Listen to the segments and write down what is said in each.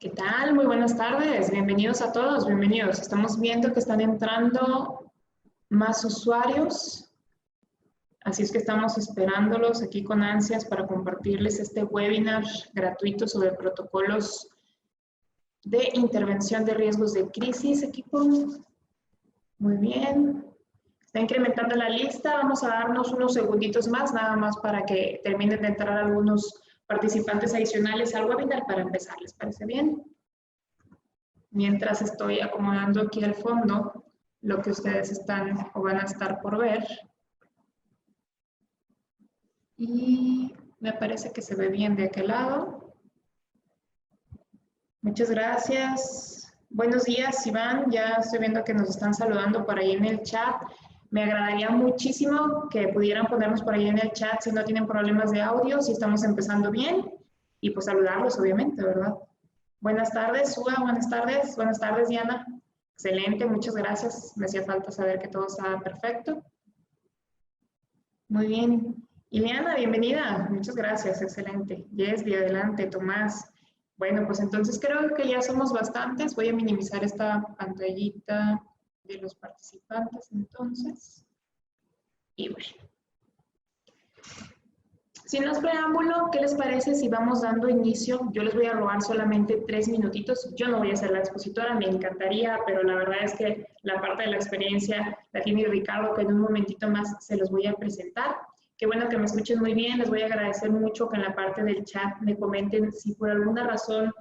¿Qué tal? Muy buenas tardes. Bienvenidos a todos, bienvenidos. Estamos viendo que están entrando más usuarios, así es que estamos esperándolos aquí con ansias para compartirles este webinar gratuito sobre protocolos de intervención de riesgos de crisis, equipo. Muy bien. Está incrementando la lista. Vamos a darnos unos segunditos más, nada más para que terminen de entrar algunos participantes adicionales al webinar para empezar. ¿Les parece bien? Mientras estoy acomodando aquí al fondo lo que ustedes están o van a estar por ver. Y me parece que se ve bien de aquel lado. Muchas gracias. Buenos días, Iván. Ya estoy viendo que nos están saludando por ahí en el chat. Me agradaría muchísimo que pudieran ponernos por ahí en el chat si no tienen problemas de audio, si estamos empezando bien. Y pues saludarlos, obviamente, ¿verdad? Buenas tardes, Sua. Buenas tardes. Buenas tardes, Diana. Excelente, muchas gracias. Me hacía falta saber que todo estaba perfecto. Muy bien. Ileana, bienvenida. Muchas gracias, excelente. Yesli, adelante. Tomás. Bueno, pues entonces creo que ya somos bastantes. Voy a minimizar esta pantallita de los participantes entonces. Y bueno. Sin más preámbulo, ¿qué les parece si vamos dando inicio? Yo les voy a robar solamente 3 minutitos. Yo no voy a ser la expositora, me encantaría, pero la verdad es que la parte de la experiencia la tiene Ricardo, que en un momentito más se los voy a presentar. Qué bueno que me escuchen muy bien. Les voy a agradecer mucho que en la parte del chat me comenten si por alguna razón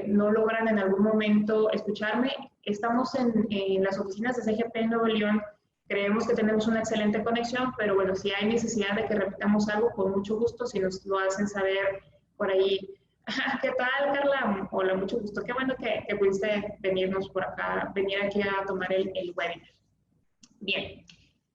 no logran en algún momento escucharme. Estamos en las oficinas de CGP Nuevo León. Creemos que tenemos una excelente conexión, pero bueno, si hay necesidad de que repitamos algo, con mucho gusto, si nos lo hacen saber por ahí. ¿Qué tal, Carla? Hola, mucho gusto. Qué bueno que pudiste venirnos por acá, venir aquí a tomar el webinar. Bien.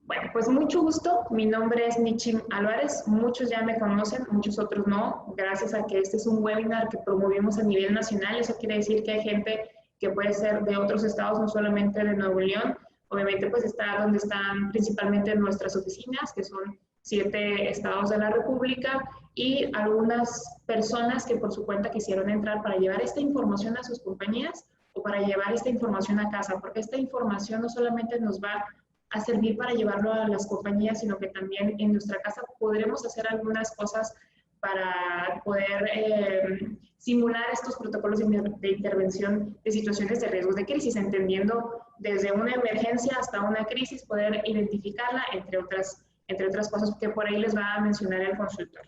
Bueno, pues mucho gusto. Mi nombre es Nichim Álvarez. Muchos ya me conocen, muchos otros no. Gracias a que este es un webinar que promovimos a nivel nacional. Eso quiere decir que hay gente que puede ser de otros estados, no solamente de Nuevo León. Obviamente, pues está donde están principalmente nuestras oficinas, que son 7 estados de la República, y algunas personas que por su cuenta quisieron entrar para llevar esta información a sus compañías o para llevar esta información a casa, porque esta información no solamente nos va a servir para llevarlo a las compañías, sino que también en nuestra casa podremos hacer algunas cosas para poder simular estos protocolos de intervención de situaciones de riesgos de crisis, entendiendo desde una emergencia hasta una crisis, poder identificarla, entre otras cosas que por ahí les va a mencionar el consultor.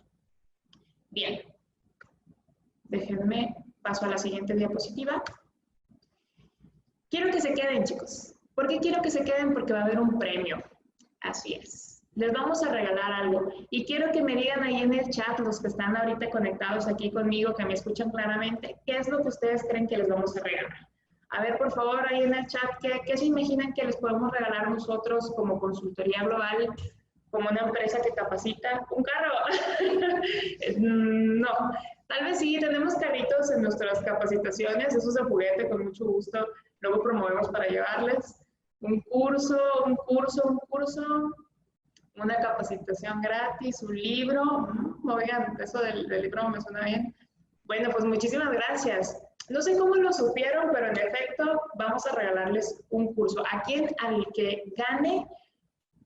Bien, déjenme, paso a la siguiente diapositiva. Quiero que se queden, chicos. ¿Por qué quiero que se queden? Porque va a haber un premio. Así es. Les vamos a regalar algo. Y quiero que me digan ahí en el chat, los que están ahorita conectados aquí conmigo, que me escuchan claramente, ¿qué es lo que ustedes creen que les vamos a regalar? A ver, por favor, ahí en el chat, ¿qué se imaginan que les podemos regalar nosotros como consultoría global, como una empresa que capacita? ¿Un carro? No. Tal vez sí, tenemos carritos en nuestras capacitaciones, esos de juguete, con mucho gusto. Luego promovemos para llevarles un curso, una capacitación gratis, un libro. Oigan, eso del libro me suena bien. Bueno, pues muchísimas gracias. No sé cómo lo supieron, pero en efecto vamos a regalarles un curso. A quien al que gane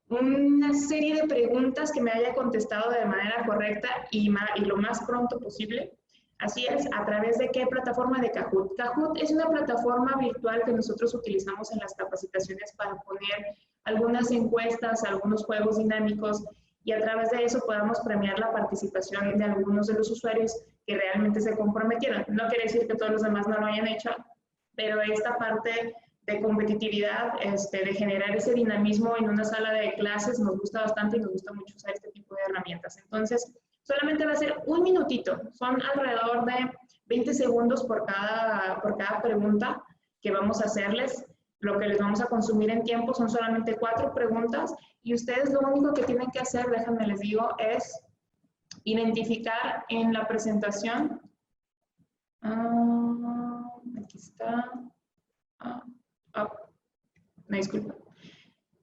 una serie de preguntas que me haya contestado de manera correcta y lo más pronto posible. Así es, ¿a través de qué plataforma? De Kahoot. Kahoot es una plataforma virtual que nosotros utilizamos en las capacitaciones para poner algunas encuestas, algunos juegos dinámicos, y a través de eso podamos premiar la participación de algunos de los usuarios que realmente se comprometieron. No quiere decir que todos los demás no lo hayan hecho, pero esta parte de competitividad, de generar ese dinamismo en una sala de clases, nos gusta bastante y nos gusta mucho usar este tipo de herramientas. Entonces, solamente va a ser un minutito, son alrededor de 20 segundos por cada pregunta que vamos a hacerles. Lo que les vamos a consumir en tiempo son solamente 4 preguntas y ustedes lo único que tienen que hacer, déjenme les digo, es identificar en la presentación. Aquí está. Me disculpo.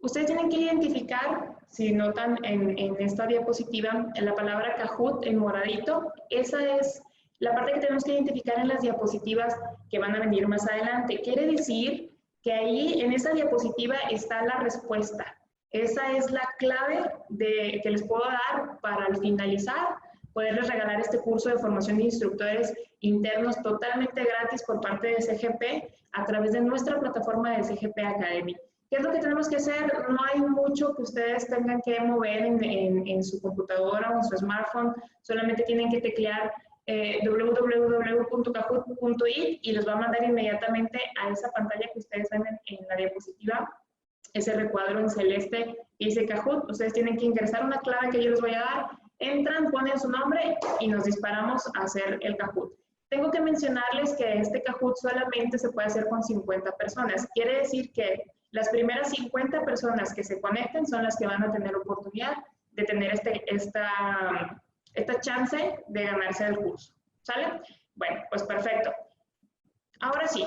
Ustedes tienen que identificar, si notan en esta diapositiva, en la palabra Kahoot en moradito, esa es la parte que tenemos que identificar en las diapositivas que van a venir más adelante. Quiere decir que ahí en esa diapositiva está la respuesta. Esa es la clave que les puedo dar para al finalizar poderles regalar este curso de formación de instructores internos totalmente gratis por parte de CGP a través de nuestra plataforma de CGP Academy. ¿Qué es lo que tenemos que hacer? No hay mucho que ustedes tengan que mover en su computadora o en su smartphone, solamente tienen que teclear www.kahoot.it y los va a mandar inmediatamente a esa pantalla que ustedes ven en la diapositiva, ese recuadro en celeste que dice Kahoot. Ustedes tienen que ingresar una clave que yo les voy a dar, entran, ponen su nombre y nos disparamos a hacer el Kahoot. Tengo que mencionarles que este Kahoot solamente se puede hacer con 50 personas. Quiere decir que las primeras 50 personas que se conecten son las que van a tener oportunidad de tener esta chance de ganarse el curso. ¿Sale? Bueno, pues perfecto. Ahora sí,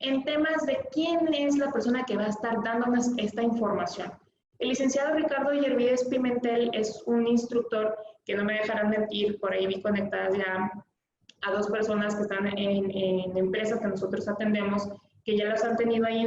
en temas de quién es la persona que va a estar dándonos esta información. El licenciado Ricardo Yervides Pimentel es un instructor que no me dejarán mentir, por ahí vi conectadas ya a 2 personas que están en empresas que nosotros atendemos, que ya los han tenido ahí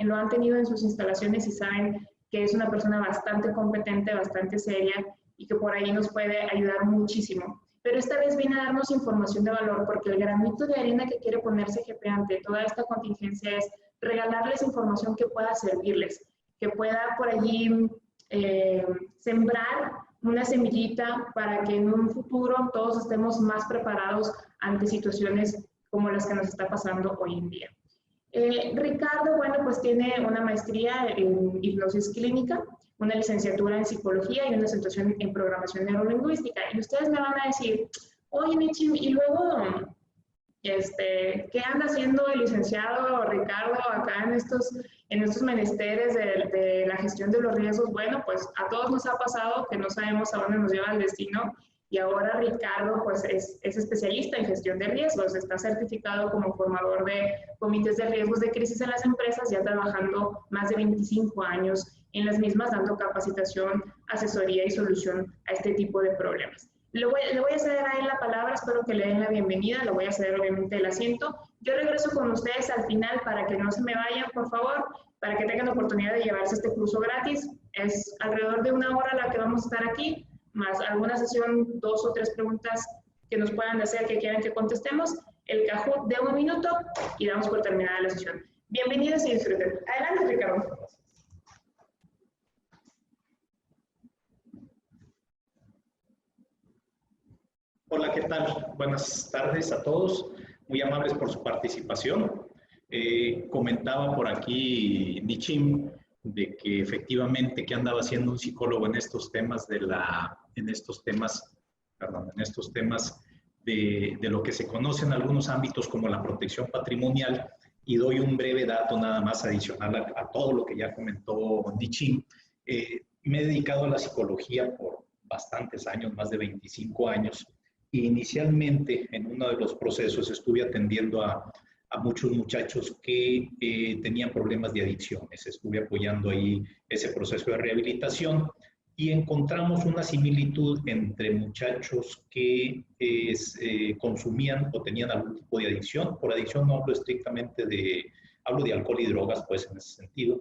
lo han tenido en sus instalaciones y saben que es una persona bastante competente, bastante seria y que por ahí nos puede ayudar muchísimo. Pero esta vez viene a darnos información de valor porque el granito de arena que quiere poner CGP ante toda esta contingencia es regalarles información que pueda servirles, que pueda por allí sembrar una semillita para que en un futuro todos estemos más preparados ante situaciones como las que nos está pasando hoy en día. Ricardo, bueno, pues tiene una maestría en hipnosis clínica, una licenciatura en psicología y una concentración en programación neurolingüística. Y ustedes me van a decir, oye, Michi, y luego, ¿qué anda haciendo el licenciado Ricardo acá en estos menesteres de la gestión de los riesgos? Bueno, pues a todos nos ha pasado que no sabemos a dónde nos lleva el destino. Y ahora Ricardo pues es especialista en gestión de riesgos, está certificado como formador de comités de riesgos de crisis en las empresas, ya trabajando más de 25 años en las mismas, dando capacitación, asesoría y solución a este tipo de problemas. Le voy a ceder a él la palabra, espero que le den la bienvenida, le voy a ceder obviamente el asiento. Yo regreso con ustedes al final para que no se me vayan, por favor, para que tengan la oportunidad de llevarse este curso gratis. Es alrededor de 1 hora la que vamos a estar aquí, más alguna sesión, 2 o 3 preguntas que nos puedan hacer que quieran que contestemos, el Kahoot de 1 minuto y damos por terminada la sesión. Bienvenidos y disfruten. Adelante, Ricardo. Hola, ¿qué tal? Buenas tardes a todos. Muy amables por su participación. Comentaba por aquí Nichim de que efectivamente que andaba haciendo un psicólogo en estos temas de lo que se conoce en algunos ámbitos como la protección patrimonial, y doy un breve dato nada más adicional a todo lo que ya comentó Nichim. Me he dedicado a la psicología por bastantes años, más de 25 años, y inicialmente en uno de los procesos estuve atendiendo a muchos muchachos que tenían problemas de adicciones. Estuve apoyando ahí ese proceso de rehabilitación y encontramos una similitud entre muchachos que consumían o tenían algún tipo de adicción. Por adicción no hablo estrictamente hablo de alcohol y drogas, pues en ese sentido.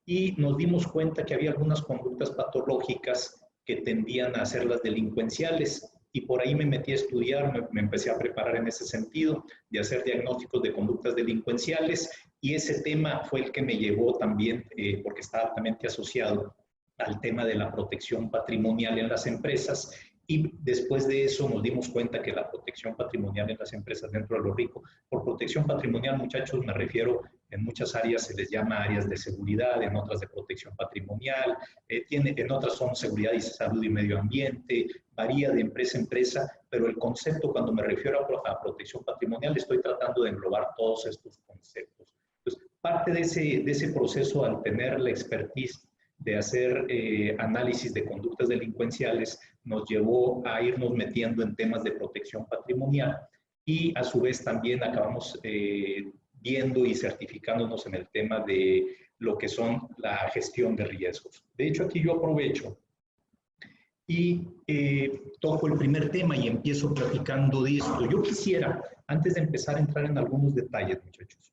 Y nos dimos cuenta que había algunas conductas patológicas que tendían a hacerlas delincuenciales. Y por ahí me metí a estudiar, me empecé a preparar en ese sentido, de hacer diagnósticos de conductas delincuenciales, y ese tema fue el que me llevó también, porque está altamente asociado al tema de la protección patrimonial en las empresas, y después de eso nos dimos cuenta que la protección patrimonial en las empresas dentro de lo rico, por protección patrimonial, muchachos, me refiero, en muchas áreas se les llama áreas de seguridad, en otras de protección patrimonial, en otras son seguridad y salud y medio ambiente, varía de empresa a empresa, pero el concepto, cuando me refiero a protección patrimonial, estoy tratando de englobar todos estos conceptos. Entonces, parte de ese proceso, al tener la expertise de hacer análisis de conductas delincuenciales, nos llevó a irnos metiendo en temas de protección patrimonial, y a su vez también acabamos viendo y certificándonos en el tema de lo que son la gestión de riesgos. De hecho, aquí yo aprovecho y toco el primer tema y empiezo platicando de esto. Yo quisiera, antes de empezar a entrar en algunos detalles, muchachos,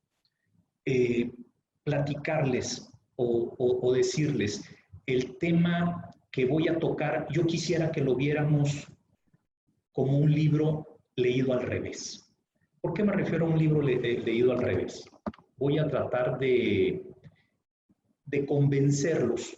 platicarles o decirles el tema que voy a tocar. Yo quisiera que lo viéramos como un libro leído al revés. ¿Por qué me refiero a un libro leído al revés? Voy a tratar de convencerlos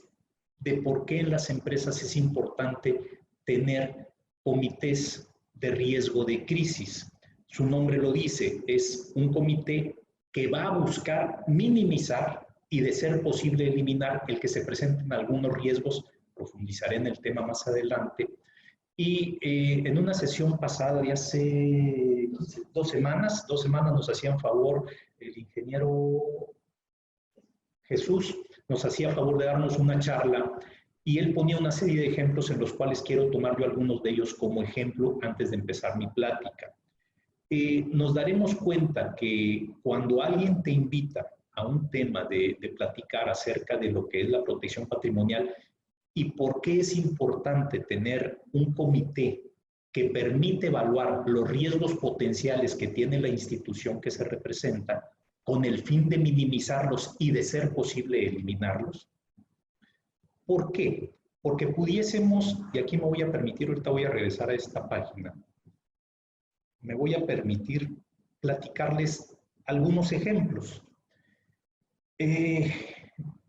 de por qué en las empresas es importante tener comités de riesgo de crisis. Su nombre lo dice, es un comité que va a buscar minimizar y, de ser posible, eliminar el que se presenten algunos riesgos. Profundizaré en el tema más adelante. Y en una sesión pasada de hace 2 semanas nos hacían favor el ingeniero Jesús, nos hacía favor de darnos una charla y él ponía una serie de ejemplos en los cuales quiero tomar yo algunos de ellos como ejemplo antes de empezar mi plática. Nos daremos cuenta que cuando alguien te invita a un tema de platicar acerca de lo que es la protección patrimonial y por qué es importante tener un comité que permite evaluar los riesgos potenciales que tiene la institución que se representa, con el fin de minimizarlos y, de ser posible, eliminarlos. ¿Por qué? Porque pudiésemos, y aquí me voy a permitir, ahorita voy a regresar a esta página, me voy a permitir platicarles algunos ejemplos.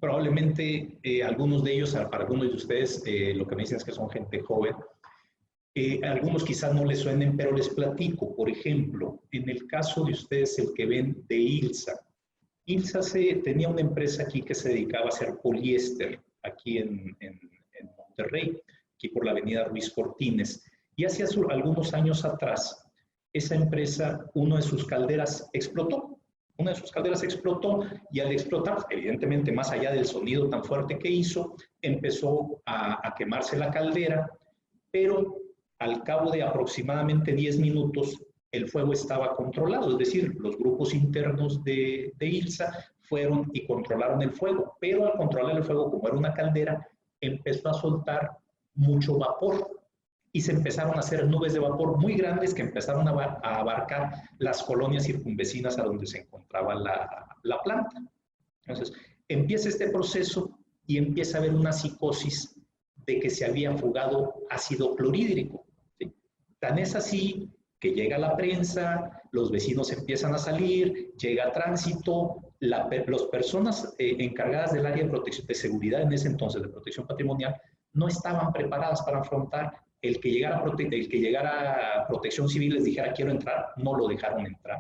Probablemente algunos de ellos, para algunos de ustedes, lo que me dicen es que son gente joven. Algunos quizás no les suenen, pero les platico. Por ejemplo, en el caso de ustedes, el que ven de ILSA. ILSA tenía una empresa aquí que se dedicaba a hacer poliéster, aquí en Monterrey, aquí por la avenida Ruiz Cortines. Y hace algunos años atrás, esa empresa, una de sus calderas explotó. Una de sus calderas explotó y, al explotar, evidentemente, más allá del sonido tan fuerte que hizo, empezó a quemarse la caldera, pero al cabo de aproximadamente 10 minutos el fuego estaba controlado, es decir, los grupos internos de ILSA fueron y controlaron el fuego, pero al controlar el fuego, como era una caldera, empezó a soltar mucho vapor y se empezaron a hacer nubes de vapor muy grandes que empezaron a abarcar las colonias circunvecinas a donde se encontraba la planta. Entonces, empieza este proceso y empieza a haber una psicosis de que se había fugado ácido clorhídrico. ¿Sí? Tan es así que llega la prensa, los vecinos empiezan a salir, llega tránsito, las personas encargadas del área de seguridad en ese entonces, de protección patrimonial, no estaban preparadas para afrontar el que llegara Protección Civil, les dijera quiero entrar, no lo dejaron entrar.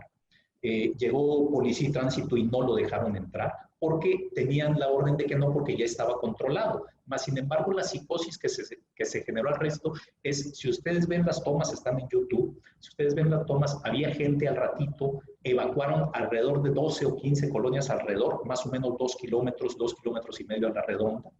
Llegó Policía y Tránsito y no lo dejaron entrar porque tenían la orden de que no, porque ya estaba controlado. Más sin embargo, la psicosis que se generó al resto es, si ustedes ven las tomas, están en YouTube, si ustedes ven las tomas, había gente al ratito, evacuaron alrededor de 12 o 15 colonias alrededor, más o menos 2 kilómetros y medio a la redonda,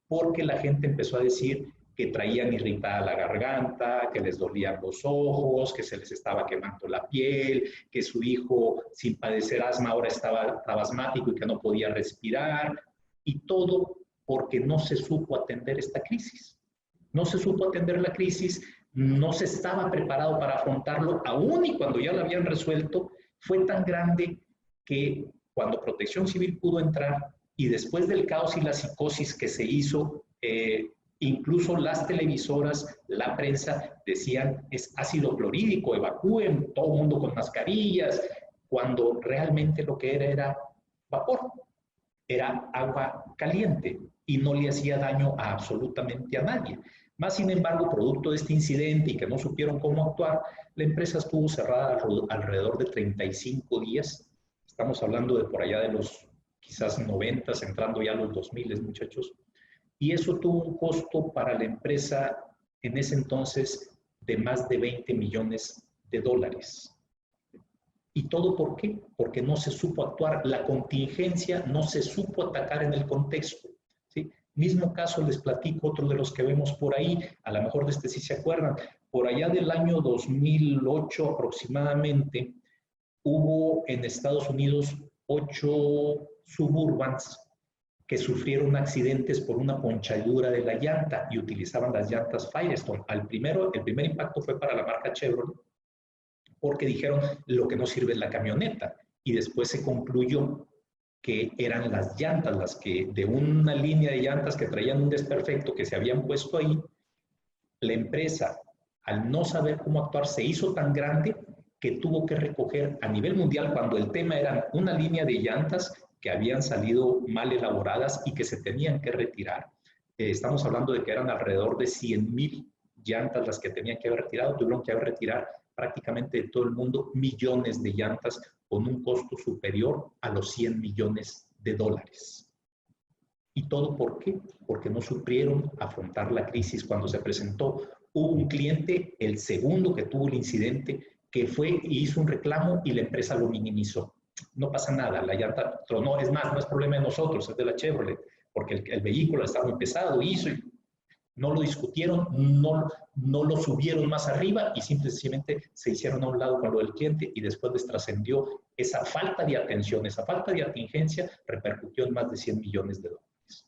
porque la gente empezó a decir que traían irritada la garganta, que les dolían los ojos, que se les estaba quemando la piel, que su hijo, sin padecer asma, ahora estaba asmático y que no podía respirar, y todo porque no se supo atender esta crisis. No se supo atender la crisis, no se estaba preparado para afrontarlo, aún y cuando ya lo habían resuelto, fue tan grande que cuando Protección Civil pudo entrar y después del caos y la psicosis que se hizo, incluso las televisoras, la prensa decían es ácido clorhídrico, evacúen, todo el mundo con mascarillas, cuando realmente lo que era vapor, era agua caliente y no le hacía daño a absolutamente a nadie. Más sin embargo, producto de este incidente y que no supieron cómo actuar, la empresa estuvo cerrada alrededor de 35 días. Estamos hablando de por allá de los quizás 90, entrando ya a los 2000, muchachos. Y eso tuvo un costo para la empresa en ese entonces de más de $20 millones. ¿Y todo por qué? Porque no se supo actuar, la contingencia no se supo atacar en el contexto. ¿Sí? Mismo caso les platico otro de los que vemos por ahí, a lo mejor de este sí se acuerdan, por allá del año 2008 aproximadamente, hubo en Estados Unidos 8 suburbans que sufrieron accidentes por una ponchadura de la llanta y utilizaban las llantas Firestone. El primer impacto fue para la marca Chevrolet, porque dijeron lo que no sirve es la camioneta, y después se concluyó que eran las llantas las que, de una línea de llantas que traían un desperfecto que se habían puesto ahí, la empresa, al no saber cómo actuar, se hizo tan grande que tuvo que recoger a nivel mundial, cuando el tema era una línea de llantas que habían salido mal elaboradas y que se tenían que retirar. Estamos hablando de que eran alrededor de 100,000 llantas las que tenían que haber retirado, tuvieron que haber retirar prácticamente de todo el mundo millones de llantas con un costo superior a los 100 millones de dólares. ¿Y todo por qué? Porque no supieron afrontar la crisis cuando se presentó. Hubo un cliente, el segundo que tuvo el incidente, que fue y hizo un reclamo y la empresa lo minimizó. No pasa nada, la llanta tronó, es más, no es problema de nosotros, es de la Chevrolet, porque el vehículo está muy pesado, hizo y no lo discutieron, no lo subieron más arriba y simplemente se hicieron a un lado con lo del cliente, y después les trascendió esa falta de atención, esa falta de atingencia repercutió en más de 100 millones de dólares.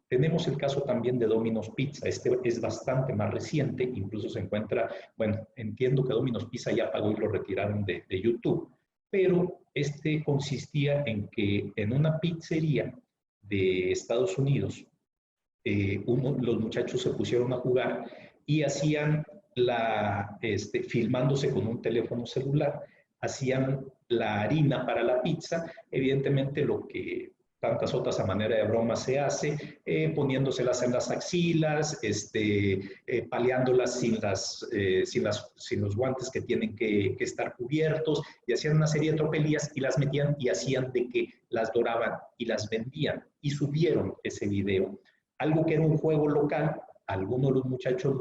Tenemos el caso también de Domino's Pizza. Este es bastante más reciente, incluso se encuentra, bueno, entiendo que Domino's Pizza ya pagó y lo retiraron de YouTube, pero este consistía en que en una pizzería de Estados Unidos, los muchachos se pusieron a jugar y hacían filmándose con un teléfono celular, hacían la harina para la pizza, evidentemente lo que tantas otras a manera de broma se hace, poniéndoselas en las axilas, paleándolas sin los guantes que tienen que estar cubiertos, y hacían una serie de tropelías y las metían y hacían de que las doraban y las vendían, y subieron ese video. Algo que era un juego local, alguno de los muchachos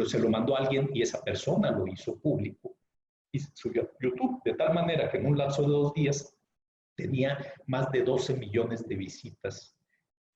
se lo mandó a alguien y esa persona lo hizo público y subió a YouTube, de tal manera que en un lapso de 2 días tenía más de 12 millones de visitas.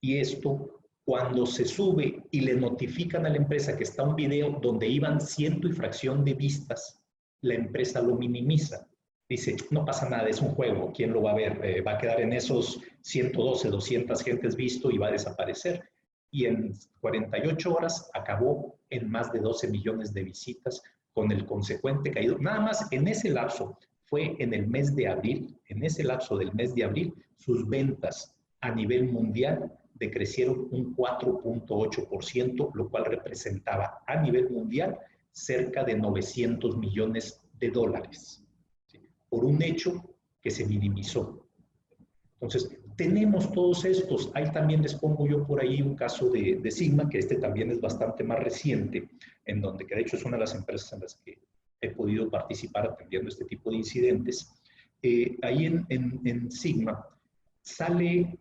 Y esto, cuando se sube y le notifican a la empresa que está un video donde iban ciento y fracción de vistas, la empresa lo minimiza. Dice, no pasa nada, es un juego, ¿quién lo va a ver? Va a quedar en esos 112, 200 gentes visto y va a desaparecer. Y en 48 horas acabó en más de 12 millones de visitas, con el consecuente caído. Nada más en ese lapso, fue en el mes de abril, en ese lapso del mes de abril, sus ventas a nivel mundial decrecieron un 4.8%, lo cual representaba a nivel mundial cerca de 900 millones de dólares, ¿sí? Por un hecho que se minimizó. Entonces, tenemos todos estos. Ahí también les pongo yo por ahí un caso de Sigma, que también es bastante más reciente, en donde, que de hecho es una de las empresas en las que he podido participar atendiendo este tipo de incidentes. Ahí en Sigma sale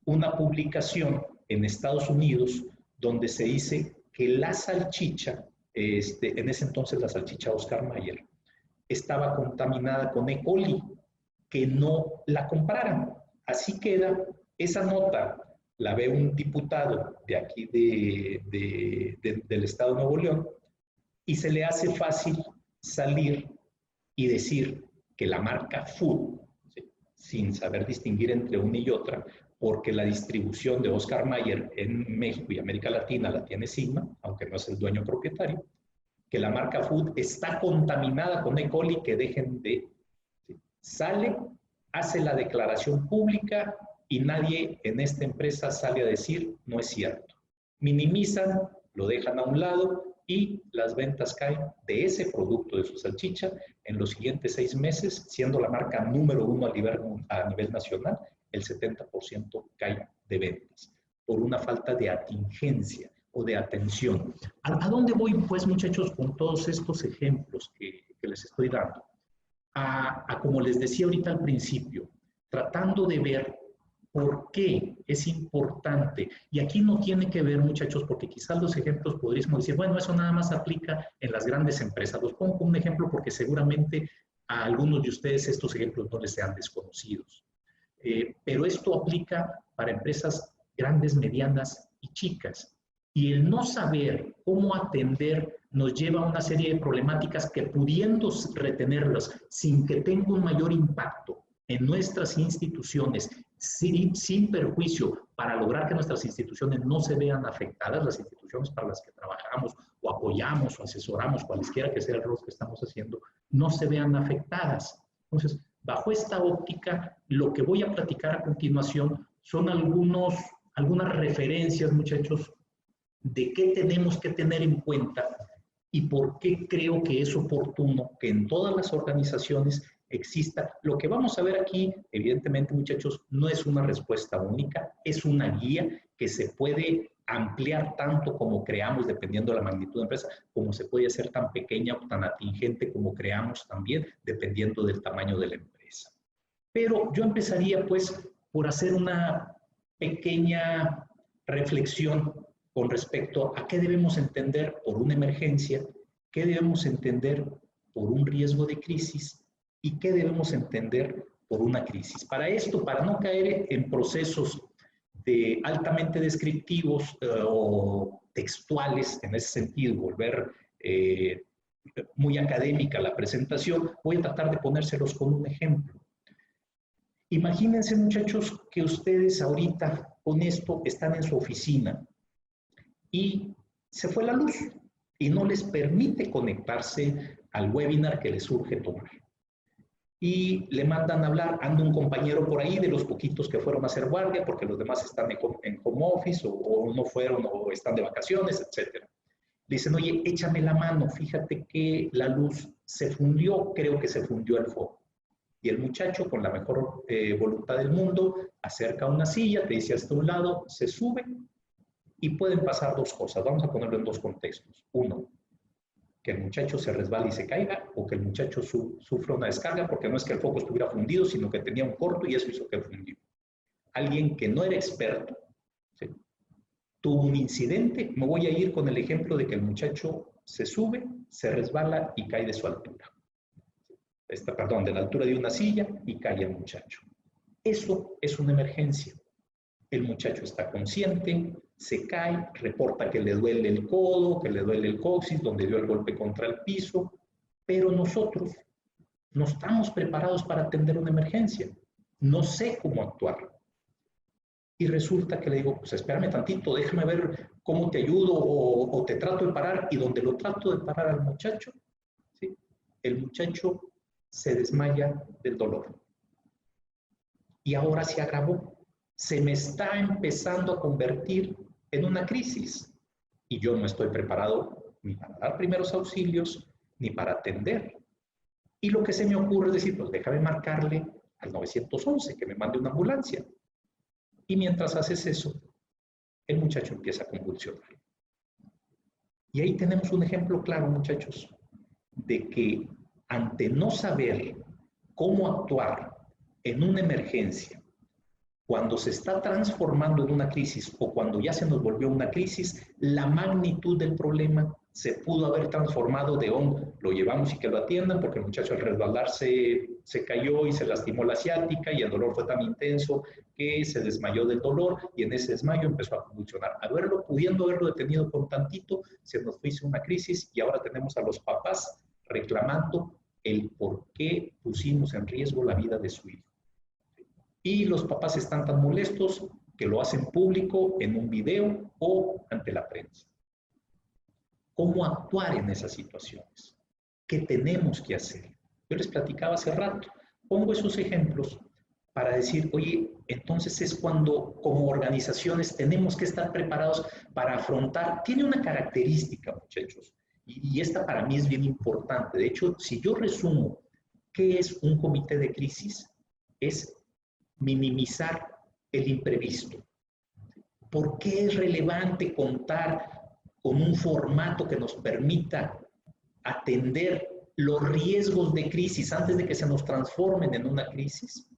una publicación en Estados Unidos donde se dice que la salchicha, en ese entonces la salchicha Oscar Mayer, estaba contaminada con E. coli, que no la compraran. Así queda esa nota, la ve un diputado de aquí del estado de Nuevo León, y se le hace fácil salir y decir que la marca Food, ¿sí?, sin saber distinguir entre una y otra, porque la distribución de Oscar Mayer en México y América Latina la tiene Sigma, aunque no es el dueño propietario, que la marca Food está contaminada con E. coli, que dejen de... ¿sí? Sale, hace la declaración pública y nadie en esta empresa sale a decir no es cierto. Minimizan, lo dejan a un lado y las ventas caen de ese producto, de su salchicha, en los siguientes 6 meses, siendo la marca número 1 a nivel nacional, el 70% cae de ventas por una falta de atingencia o de atención. ¿A dónde voy, pues, muchachos, con todos estos ejemplos que les estoy dando? Como les decía ahorita al principio, tratando de ver por qué es importante. Y aquí no tiene que ver, muchachos, porque quizás los ejemplos podríamos decir, bueno, eso nada más aplica en las grandes empresas. Los pongo como un ejemplo porque seguramente a algunos de ustedes estos ejemplos no les sean desconocidos. Pero esto aplica para empresas grandes, medianas y chicas. Y el no saber cómo atender nos lleva a una serie de problemáticas que, pudiendo retenerlas sin que tenga un mayor impacto en nuestras instituciones, sin perjuicio, para lograr que nuestras instituciones no se vean afectadas, las instituciones para las que trabajamos o apoyamos o asesoramos, cualesquiera que sea el rol que estamos haciendo, no se vean afectadas. Entonces, bajo esta óptica, lo que voy a platicar a continuación son algunas referencias, muchachos, de qué tenemos que tener en cuenta y por qué creo que es oportuno que en todas las organizaciones exista. Lo que vamos a ver aquí, evidentemente, muchachos, no es una respuesta única, es una guía que se puede ampliar tanto como creamos, dependiendo de la magnitud de la empresa, como se puede hacer tan pequeña o tan atingente como creamos también, dependiendo del tamaño de la empresa. Pero yo empezaría, pues, por hacer una pequeña reflexión con respecto a qué debemos entender por una emergencia, qué debemos entender por un riesgo de crisis y qué debemos entender por una crisis. Para esto, para no caer en procesos altamente descriptivos o textuales, en ese sentido, volver muy académica la presentación, voy a tratar de ponérselos con un ejemplo. Imagínense, muchachos, que ustedes ahorita con esto están en su oficina y se fue la luz y no les permite conectarse al webinar que les urge tomar. Y le mandan a hablar, anda un compañero por ahí de los poquitos que fueron a hacer guardia porque los demás están en home office o no fueron o están de vacaciones, etc. Le dicen, oye, échame la mano, fíjate que la luz se fundió, creo que se fundió el foco. Y el muchacho, con la mejor voluntad del mundo, acerca una silla, te dice hasta un lado, se sube y pueden pasar dos cosas. Vamos a ponerlo en dos contextos. Uno, que el muchacho se resbale y se caiga, o que el muchacho sufra una descarga, porque no es que el foco estuviera fundido, sino que tenía un corto y eso hizo que fundió. Alguien que no era experto, ¿sí?, tuvo un incidente. Me voy a ir con el ejemplo de que el muchacho se sube, se resbala y cae de su altura. De la altura de una silla y cae el muchacho. Eso es una emergencia. El muchacho está consciente, se cae, reporta que le duele el codo, que le duele el coxis, donde dio el golpe contra el piso, pero nosotros no estamos preparados para atender una emergencia. No sé cómo actuar. Y resulta que le digo, pues espérame tantito, déjame ver cómo te ayudo o te trato de parar. Y donde lo trato de parar al muchacho, ¿sí?, el muchacho se desmaya del dolor. Y ahora se agravó. Se me está empezando a convertir en una crisis. Y yo no estoy preparado ni para dar primeros auxilios, ni para atender. Y lo que se me ocurre es decir, pues déjame marcarle al 911, que me mande una ambulancia. Y mientras haces eso, el muchacho empieza a convulsionar. Y ahí tenemos un ejemplo claro, muchachos, de que ante no saber cómo actuar en una emergencia, cuando se está transformando en una crisis o cuando ya se nos volvió una crisis, la magnitud del problema se pudo haber transformado de lo llevamos y que lo atiendan, porque el muchacho al resbalarse se cayó y se lastimó la asiática y el dolor fue tan intenso que se desmayó del dolor y en ese desmayo empezó a convulsionar. Pudiendo haberlo detenido con tantito, se nos hizo una crisis y ahora tenemos a los papás reclamando el por qué pusimos en riesgo la vida de su hijo. Y los papás están tan molestos que lo hacen público en un video o ante la prensa. ¿Cómo actuar en esas situaciones? ¿Qué tenemos que hacer? Yo les platicaba hace rato, pongo esos ejemplos para decir, oye, entonces es cuando como organizaciones tenemos que estar preparados para afrontar. Tiene una característica, muchachos, y esta para mí es bien importante. De hecho, si yo resumo qué es un comité de crisis, es minimizar el imprevisto. ¿Por qué es relevante contar con un formato que nos permita atender los riesgos de crisis antes de que se nos transformen en una crisis?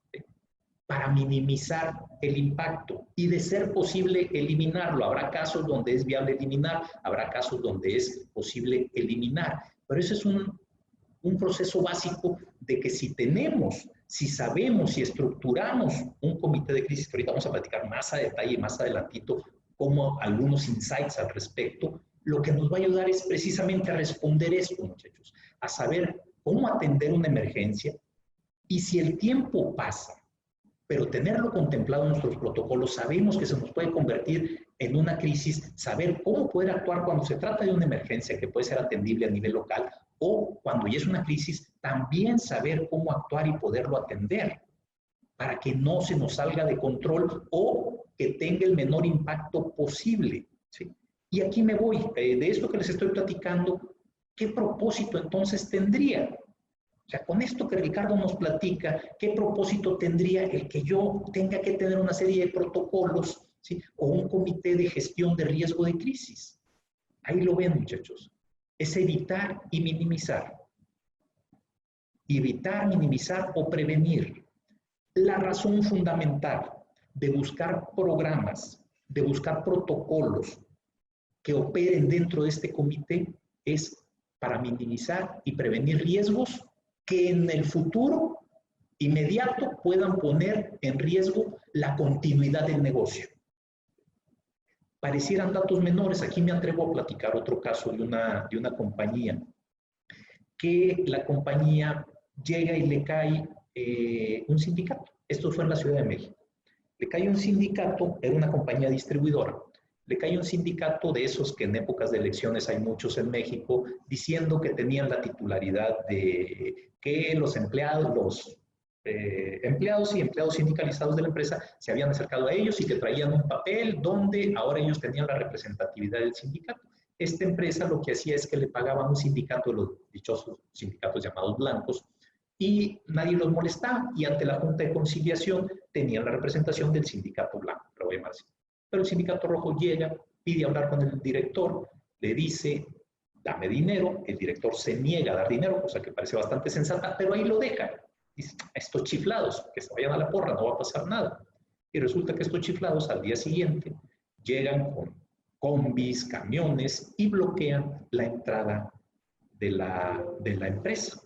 Para minimizar el impacto y, de ser posible, eliminarlo. Habrá casos donde es viable eliminar, habrá casos donde es posible eliminar, pero ese es un proceso básico de que si sabemos, si estructuramos un comité de crisis, que ahorita vamos a platicar más a detalle, más adelantito, como algunos insights al respecto, lo que nos va a ayudar es precisamente a responder esto, muchachos, a saber cómo atender una emergencia y si el tiempo pasa pero tenerlo contemplado en nuestros protocolos, sabemos que se nos puede convertir en una crisis, saber cómo poder actuar cuando se trata de una emergencia que puede ser atendible a nivel local, o cuando ya es una crisis, también saber cómo actuar y poderlo atender para que no se nos salga de control o que tenga el menor impacto posible, ¿sí? Y aquí me voy, de esto que les estoy platicando, ¿qué propósito entonces tendría? O sea, con esto que Ricardo nos platica, ¿qué propósito tendría el que yo tenga que tener una serie de protocolos, ¿sí? O un comité de gestión de riesgo de crisis? Ahí lo ven, muchachos. Es evitar y minimizar. Evitar, minimizar o prevenir. La razón fundamental de buscar programas, de buscar protocolos que operen dentro de este comité es para minimizar y prevenir riesgos que en el futuro inmediato puedan poner en riesgo la continuidad del negocio. Parecieran datos menores, aquí me atrevo a platicar otro caso de una compañía, que la compañía llega y le cae un sindicato. Esto fue en la Ciudad de México. Le cae un sindicato, era una compañía distribuidora, le cae un sindicato de esos que en épocas de elecciones hay muchos en México, diciendo que tenían la titularidad de que los empleados, empleados y empleados sindicalizados de la empresa se habían acercado a ellos y que traían un papel donde ahora ellos tenían la representatividad del sindicato. Esta empresa lo que hacía es que le pagaban un sindicato, de los dichosos sindicatos llamados blancos, y nadie los molestaba, y ante la Junta de Conciliación tenían la representación del sindicato blanco, lo voy a llamar así. Pero el sindicato rojo llega, pide hablar con el director, le dice, dame dinero, el director se niega a dar dinero, cosa que parece bastante sensata, pero ahí lo deja. Dice, estos chiflados, que se vayan a la porra, no va a pasar nada. Y resulta que estos chiflados al día siguiente llegan con combis, camiones y bloquean la entrada de la empresa.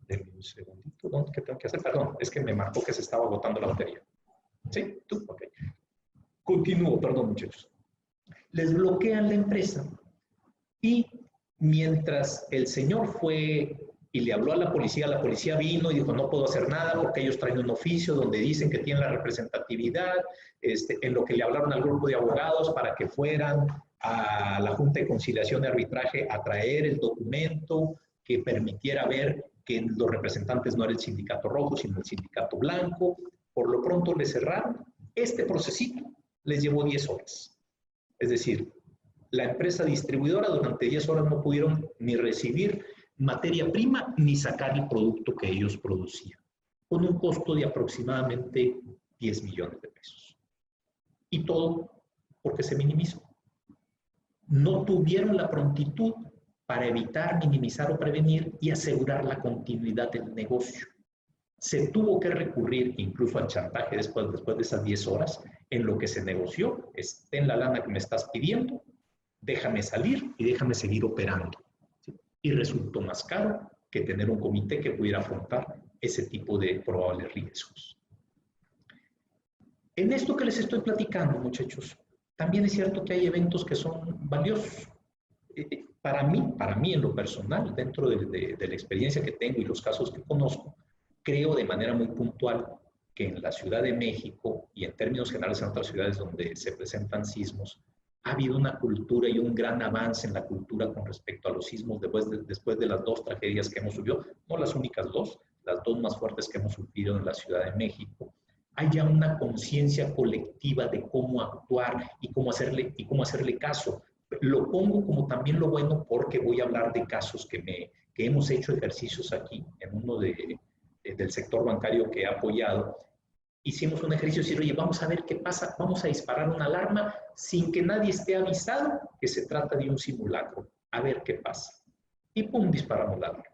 Denme un segundito, ¿qué tengo que hacer? Perdón, es que me marcó que se estaba agotando la batería. ¿Sí? ¿Tú? Ok. Continúo, perdón, muchachos. Les bloquean la empresa y mientras el señor fue y le habló a la policía vino y dijo, no puedo hacer nada porque ellos traen un oficio donde dicen que tienen la representatividad, en lo que le hablaron al grupo de abogados para que fueran a la Junta de Conciliación y Arbitraje a traer el documento que permitiera ver que los representantes no era el sindicato rojo, sino el sindicato blanco. Por lo pronto le cerraron. Este procesito les llevó 10 horas. Es decir, la empresa distribuidora durante 10 horas no pudieron ni recibir materia prima ni sacar el producto que ellos producían, con un costo de aproximadamente 10 millones de pesos. Y todo porque se minimizó. No tuvieron la prontitud para evitar, minimizar o prevenir y asegurar la continuidad del negocio. Se tuvo que recurrir incluso al chantaje después de esas 10 horas, en lo que se negoció, es, ten la lana que me estás pidiendo, déjame salir y déjame seguir operando. ¿Sí? Y resultó más caro que tener un comité que pudiera afrontar ese tipo de probables riesgos. En esto que les estoy platicando, muchachos, también es cierto que hay eventos que son valiosos. Para mí en lo personal, dentro de la experiencia que tengo y los casos que conozco, creo de manera muy puntual que en la Ciudad de México y en términos generales en otras ciudades donde se presentan sismos, ha habido una cultura y un gran avance en la cultura con respecto a los sismos después de las 2 tragedias que hemos sufrido, no las únicas 2, las 2 más fuertes que hemos sufrido en la Ciudad de México. Hay ya una conciencia colectiva de cómo actuar y cómo hacerle caso. Lo pongo como también lo bueno porque voy a hablar de casos que hemos hecho ejercicios aquí, en uno del sector bancario que he apoyado. Hicimos un ejercicio de decir, oye, vamos a ver qué pasa, vamos a disparar una alarma sin que nadie esté avisado que se trata de un simulacro. A ver qué pasa. Y pum, disparamos la alarma.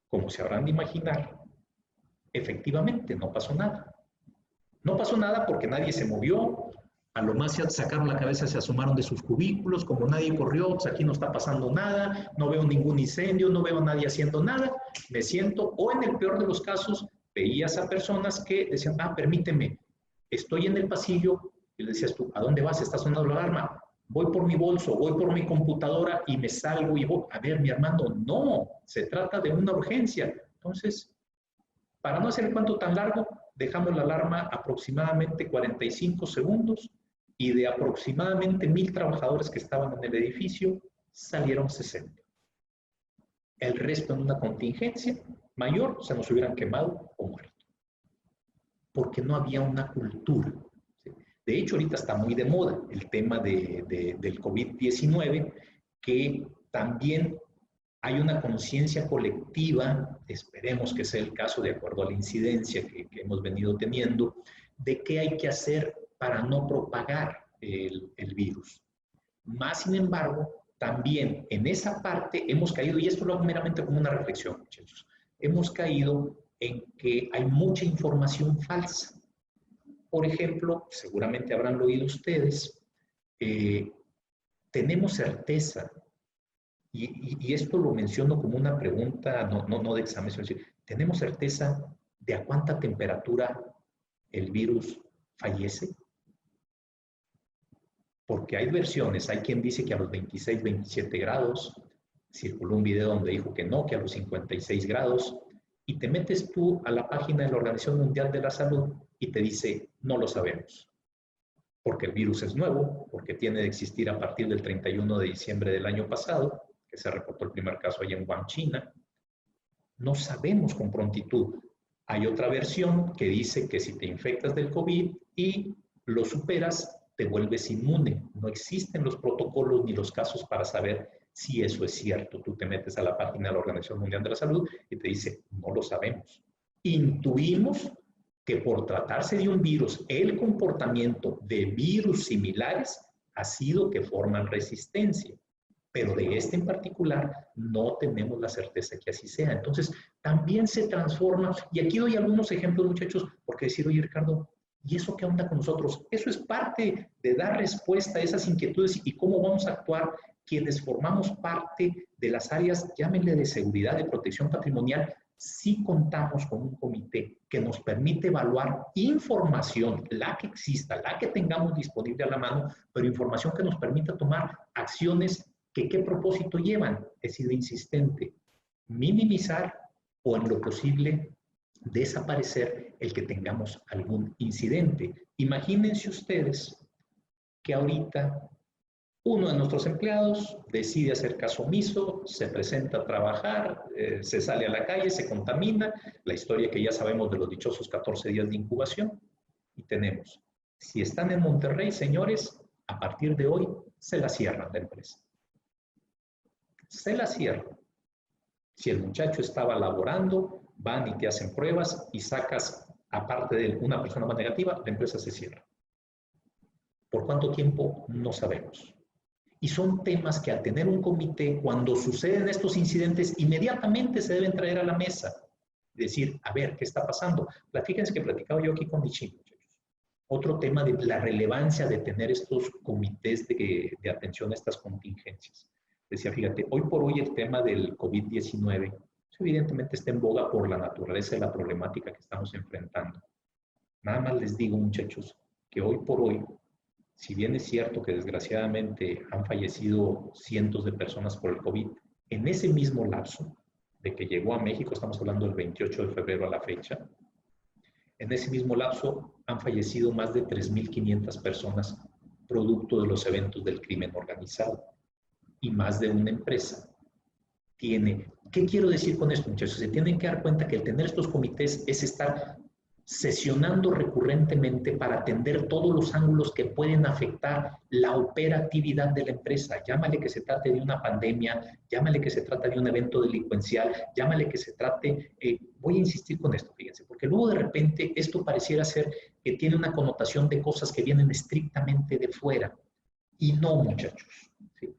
Como se habrán de imaginar, efectivamente no pasó nada. No pasó nada porque nadie se movió, a lo más se sacaron la cabeza, se asomaron de sus cubículos, como nadie corrió, pues aquí no está pasando nada, no veo ningún incendio, no veo a nadie haciendo nada, me siento, o en el peor de los casos, veías a personas que decían, permíteme, estoy en el pasillo, y le decías tú, ¿a dónde vas? ¿Está sonando la alarma? Voy por mi bolso, voy por mi computadora y me salgo y voy. A ver, mi hermano, no, se trata de una urgencia. Entonces, para no hacer el cuento tan largo, dejamos la alarma aproximadamente 45 segundos y de aproximadamente 1000 trabajadores que estaban en el edificio, salieron 60. El resto en una contingencia mayor se nos hubieran quemado o muerto. Porque no había una cultura. ¿Sí? De hecho, ahorita está muy de moda el tema del COVID-19, que también hay una conciencia colectiva, esperemos que sea el caso de acuerdo a la incidencia que hemos venido teniendo, de qué hay que hacer para no propagar el virus. Más sin embargo, también en esa parte hemos caído, y esto lo hago meramente como una reflexión, muchachos, hemos caído en que hay mucha información falsa. Por ejemplo, seguramente habrán oído ustedes, tenemos certeza, y esto lo menciono como una pregunta, no de examen, sino decir, ¿tenemos certeza de a cuánta temperatura el virus fallece? Porque hay versiones, hay quien dice que a los 26, 27 grados, circuló un video donde dijo que no, que a los 56 grados, y te metes tú a la página de la Organización Mundial de la Salud y te dice, no lo sabemos. Porque el virus es nuevo, porque tiene de existir a partir del 31 de diciembre del año pasado, que se reportó el primer caso allá en Wuhan, China. No sabemos con prontitud. Hay otra versión que dice que si te infectas del COVID y lo superas, te vuelves inmune. No existen los protocolos ni los casos para saber si eso es cierto. Tú te metes a la página de la Organización Mundial de la Salud y te dice, no lo sabemos. Intuimos que por tratarse de un virus, el comportamiento de virus similares ha sido que forman resistencia. Pero de este en particular no tenemos la certeza que así sea. Entonces, también se transforma. Y aquí doy algunos ejemplos, muchachos, porque decir, oye, Ricardo, ¿y eso qué onda con nosotros? Eso es parte de dar respuesta a esas inquietudes y cómo vamos a actuar quienes formamos parte de las áreas, llámenle de seguridad, de protección patrimonial, si contamos con un comité que nos permite evaluar información, la que exista, la que tengamos disponible a la mano, pero información que nos permita tomar acciones que qué propósito llevan. He sido insistente, minimizar o en lo posible desaparecer el que tengamos algún incidente. Imagínense ustedes que ahorita uno de nuestros empleados decide hacer caso omiso, se presenta a trabajar, se sale a la calle, se contamina, la historia que ya sabemos de los dichosos 14 días de incubación, y tenemos, si están en Monterrey, señores, a partir de hoy se la cierran la empresa. Se la cierran. Si el muchacho estaba laborando, van y te hacen pruebas y sacas, aparte de una persona más negativa, la empresa se cierra. ¿Por cuánto tiempo? No sabemos. Y son temas que al tener un comité, cuando suceden estos incidentes, inmediatamente se deben traer a la mesa. Decir, a ver, ¿qué está pasando? Fíjense que platicaba yo aquí con Nichin, muchachos. Otro tema de la relevancia de tener estos comités de atención a estas contingencias. Decía, fíjate, hoy por hoy el tema del COVID-19 evidentemente está en boga por la naturaleza de la problemática que estamos enfrentando. Nada más les digo, muchachos, que hoy por hoy, si bien es cierto que desgraciadamente han fallecido cientos de personas por el COVID, en ese mismo lapso de que llegó a México, estamos hablando del 28 de febrero a la fecha, en ese mismo lapso han fallecido más de 3.500 personas producto de los eventos del crimen organizado. Y más de una empresa tiene. ¿Qué quiero decir con esto, muchachos? Se tienen que dar cuenta que el tener estos comités es estar sesionando recurrentemente para atender todos los ángulos que pueden afectar la operatividad de la empresa. Llámale que se trate de una pandemia, llámale que se trate de un evento delincuencial, llámale que se trate, voy a insistir con esto, fíjense, porque luego de repente esto pareciera ser que tiene una connotación de cosas que vienen estrictamente de fuera. Y no, muchachos. ¿Sí?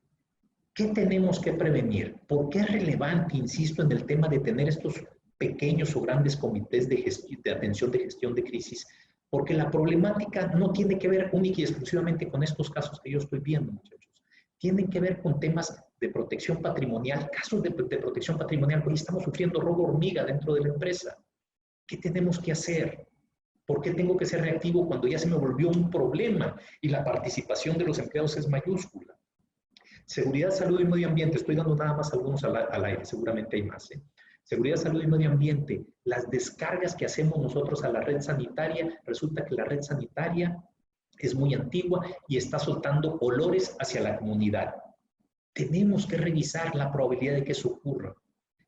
¿Qué tenemos que prevenir? ¿Por qué es relevante, insisto, en el tema de tener estos pequeños o grandes comités de atención de gestión de crisis? Porque la problemática no tiene que ver única y exclusivamente con estos casos que yo estoy viendo, muchachos. Tienen que ver con temas de protección patrimonial, casos de protección patrimonial. Hoy estamos sufriendo robo hormiga dentro de la empresa. ¿Qué tenemos que hacer? ¿Por qué tengo que ser reactivo cuando ya se me volvió un problema y la participación de los empleados es mayúscula? Seguridad, salud y medio ambiente. Estoy dando nada más algunos al aire, seguramente hay más. Seguridad, salud y medio ambiente. Las descargas que hacemos nosotros a la red sanitaria, resulta que la red sanitaria es muy antigua y está soltando olores hacia la comunidad. Tenemos que revisar la probabilidad de que eso ocurra.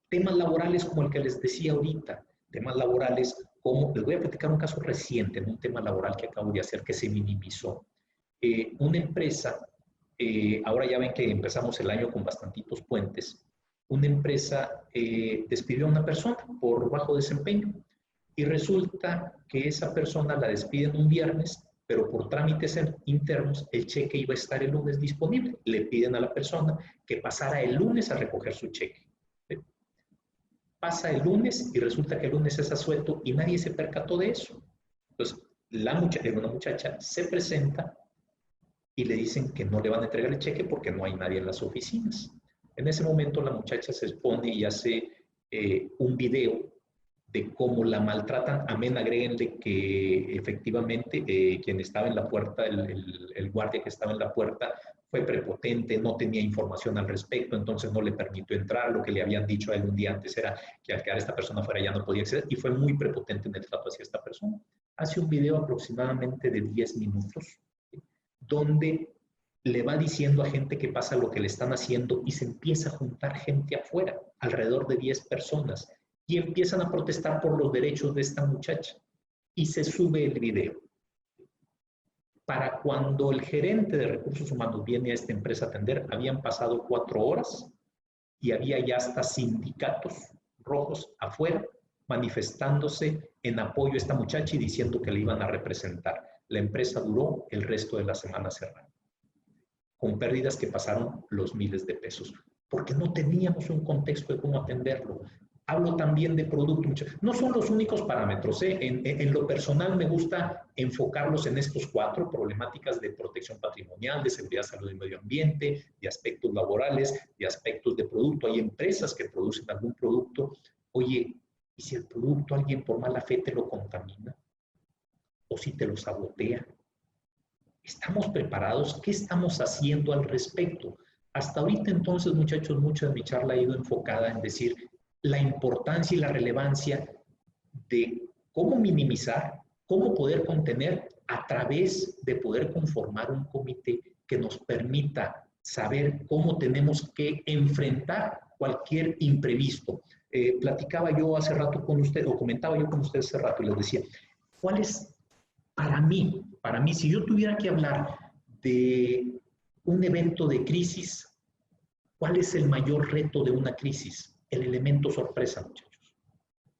Temas laborales como el que les decía ahorita, temas laborales como, les voy a platicar un caso reciente, un tema laboral que acabo de hacer que se minimizó. Una empresa, ahora ya ven que empezamos el año con bastantitos puentes, una empresa despidió a una persona por bajo desempeño y resulta que esa persona la despiden un viernes, pero por trámites internos el cheque iba a estar el lunes disponible. Le piden a la persona que pasara el lunes a recoger su cheque. Pasa el lunes y resulta que el lunes es asueto y nadie se percató de eso. Entonces, una muchacha se presenta y le dicen que no le van a entregar el cheque porque no hay nadie en las oficinas. En ese momento la muchacha se expone y hace un video de cómo la maltratan. Amén, agréguenle que efectivamente quien estaba en la puerta, el guardia que estaba en la puerta, fue prepotente, no tenía información al respecto, entonces no le permitió entrar. Lo que le habían dicho a él un día antes era que al quedar esta persona fuera ya no podía acceder y fue muy prepotente en el trato hacia esta persona. Hace un video aproximadamente de 10 minutos, ¿sí?, donde le va diciendo a gente que pasa lo que le están haciendo y se empieza a juntar gente afuera, alrededor de 10 personas, y empiezan a protestar por los derechos de esta muchacha. Y se sube el video. Para cuando el gerente de recursos humanos viene a esta empresa a atender, habían pasado 4 horas y había ya hasta sindicatos rojos afuera manifestándose en apoyo a esta muchacha y diciendo que le iban a representar. La empresa duró el resto de la semana cerrada, con pérdidas que pasaron los miles de pesos, porque no teníamos un contexto de cómo atenderlo. Hablo también de producto. No son los únicos parámetros. En lo personal me gusta enfocarlos en estos 4 problemáticas de protección patrimonial, de seguridad, salud y medio ambiente, de aspectos laborales, de aspectos de producto. Hay empresas que producen algún producto. Oye, ¿y si el producto alguien por mala fe te lo contamina? ¿O si te lo sabotea? ¿Estamos preparados? ¿Qué estamos haciendo al respecto? Hasta ahorita entonces, muchachos, mucha de mi charla ha ido enfocada en decir la importancia y la relevancia de cómo minimizar, cómo poder contener a través de poder conformar un comité que nos permita saber cómo tenemos que enfrentar cualquier imprevisto. Platicaba yo hace rato con usted, o comentaba yo con usted hace rato y les decía, ¿cuál es para mí, si yo tuviera que hablar de un evento de crisis, cuál es el mayor reto de una crisis? El elemento sorpresa, muchachos.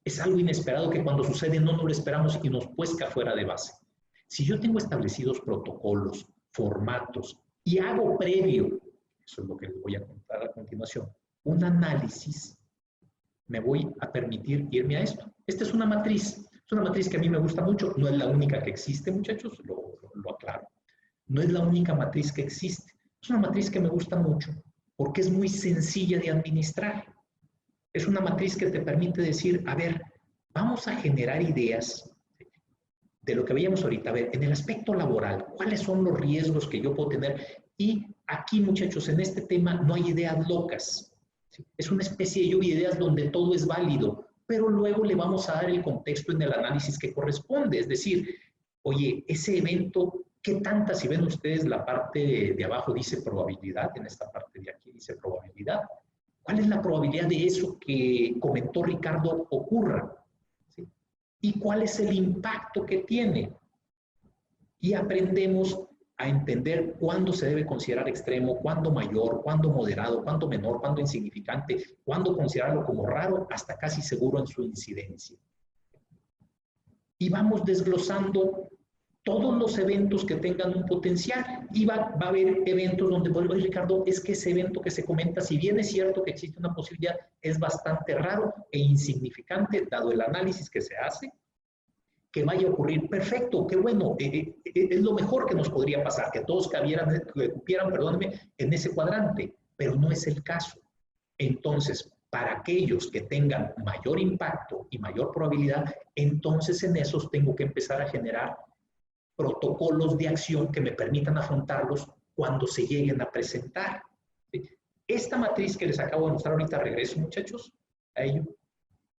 Es algo inesperado que cuando sucede no nos lo esperamos y nos puesca fuera de base. Si yo tengo establecidos protocolos, formatos y hago previo, eso es lo que les voy a contar a continuación, un análisis, me voy a permitir irme a esto. Esta es una matriz que a mí me gusta mucho, no es la única que existe, muchachos, lo aclaro. No es la única matriz que existe. Es una matriz que me gusta mucho porque es muy sencilla de administrar. Es una matriz que te permite decir, a ver, vamos a generar ideas de lo que veíamos ahorita. A ver, en el aspecto laboral, ¿cuáles son los riesgos que yo puedo tener? Y aquí, muchachos, en este tema no hay ideas locas. ¿Sí? Es una especie de lluvia de ideas donde todo es válido, pero luego le vamos a dar el contexto en el análisis que corresponde. Es decir, oye, ese evento, ¿qué tanta? Si ven ustedes la parte de abajo dice probabilidad, en esta parte de aquí dice probabilidad. ¿Cuál es la probabilidad de eso que comentó Ricardo ocurra? ¿Sí? ¿Y cuál es el impacto que tiene? Y aprendemos a entender cuándo se debe considerar extremo, cuándo mayor, cuándo moderado, cuándo menor, cuándo insignificante, cuándo considerarlo como raro, hasta casi seguro en su incidencia. Y vamos desglosando todos los eventos que tengan un potencial y va a haber eventos donde vuelvo a decir, Ricardo, es que ese evento que se comenta, si bien es cierto que existe una posibilidad, es bastante raro e insignificante dado el análisis que se hace, que vaya a ocurrir. Perfecto, qué bueno, es lo mejor que nos podría pasar, que todos cupieran, perdónenme, en ese cuadrante, pero no es el caso. Entonces, para aquellos que tengan mayor impacto y mayor probabilidad, entonces en esos tengo que empezar a generar protocolos de acción que me permitan afrontarlos cuando se lleguen a presentar. Esta matriz que les acabo de mostrar ahorita, regreso, muchachos, a ello.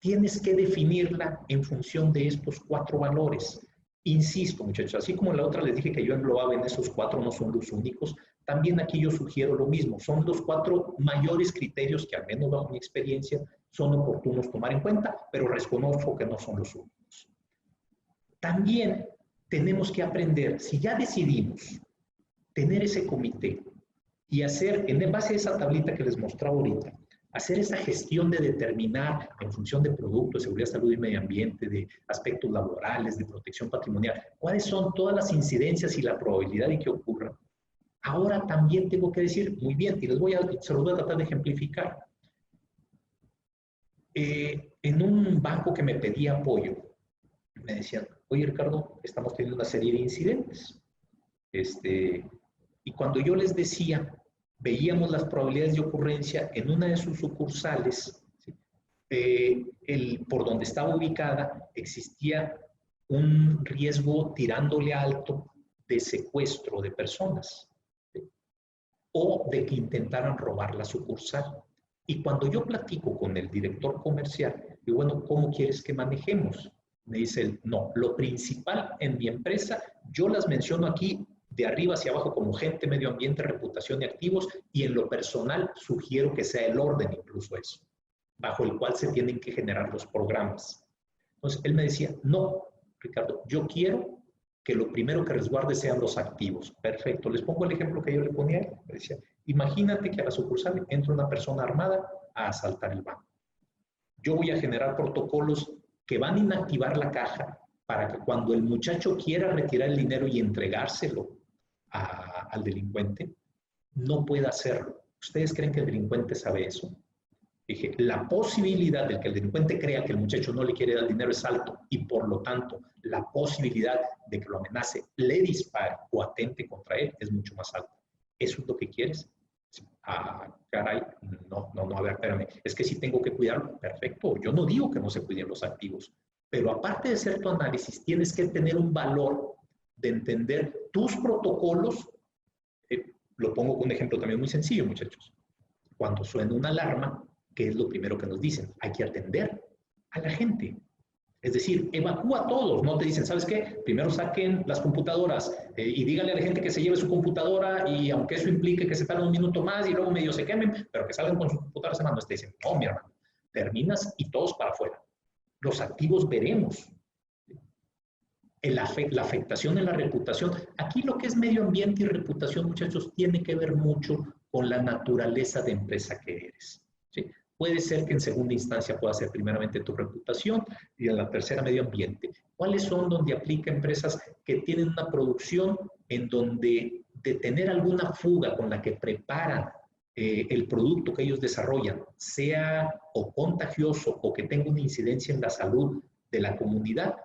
tienes que definirla en función de estos 4 valores. Insisto, muchachos, así como en la otra les dije que yo englobaba en esos 4, no son los únicos, también aquí yo sugiero lo mismo. Son los 4 mayores criterios que, al menos bajo mi experiencia, son oportunos tomar en cuenta, pero reconozco que no son los únicos. También tenemos que aprender, si ya decidimos tener ese comité y hacer, en base a esa tablita que les mostraba ahorita, hacer esa gestión de determinar en función de productos, seguridad, salud y medio ambiente, de aspectos laborales, de protección patrimonial, cuáles son todas las incidencias y la probabilidad de que ocurran. Ahora también tengo que decir, muy bien, y se los voy a tratar de ejemplificar. En un banco que me pedía apoyo, me decían, oye Ricardo, estamos teniendo una serie de incidentes. Y cuando yo les decía, veíamos las probabilidades de ocurrencia en una de sus sucursales, ¿sí? Por donde estaba ubicada, existía un riesgo tirándole alto de secuestro de personas, ¿sí? O de que intentaran robar la sucursal. Y cuando yo platico con el director comercial, digo, bueno, ¿cómo quieres que manejemos? Me dice él, no, lo principal en mi empresa, yo las menciono aquí de arriba hacia abajo como gente, medio ambiente, reputación y activos, y en lo personal sugiero que sea el orden incluso eso, bajo el cual se tienen que generar los programas. Entonces él me decía, no, Ricardo, yo quiero que lo primero que resguarde sean los activos. Perfecto, les pongo el ejemplo que yo le ponía a él. Me decía, imagínate que a la sucursal entra una persona armada a asaltar el banco. Yo voy a generar protocolos que van a inactivar la caja para que cuando el muchacho quiera retirar el dinero y entregárselo al delincuente, no pueda hacerlo. ¿Ustedes creen que el delincuente sabe eso? Dije, la posibilidad de que el delincuente crea que el muchacho no le quiere dar dinero es alto y por lo tanto la posibilidad de que lo amenace, le dispare o atente contra él es mucho más alta. ¿Eso es lo que quieres? Ah, caray, no, a ver, espérame, es que sí tengo que cuidarlo. Perfecto, yo no digo que no se cuiden los activos, pero aparte de hacer tu análisis, tienes que tener un valor de entender tus protocolos. Lo pongo con un ejemplo también muy sencillo, muchachos. Cuando suena una alarma, ¿qué es lo primero que nos dicen? Hay que atender a la gente. Es decir, evacúa a todos. No te dicen, ¿sabes qué? Primero saquen las computadoras y díganle a la gente que se lleve su computadora y aunque eso implique que se tarde un minuto más y luego medio se quemen, pero que salgan con sus computadoras en mano. Te dicen, no, mi hermano, terminas y todos para afuera. Los activos veremos. La afectación en la reputación. Aquí lo que es medio ambiente y reputación, muchachos, tiene que ver mucho con la naturaleza de empresa que eres. ¿Sí? Puede ser que en segunda instancia pueda ser primeramente tu reputación y en la tercera medio ambiente. ¿Cuáles son donde aplica empresas que tienen una producción en donde de tener alguna fuga con la que preparan el producto que ellos desarrollan, sea o contagioso o que tenga una incidencia en la salud de la comunidad,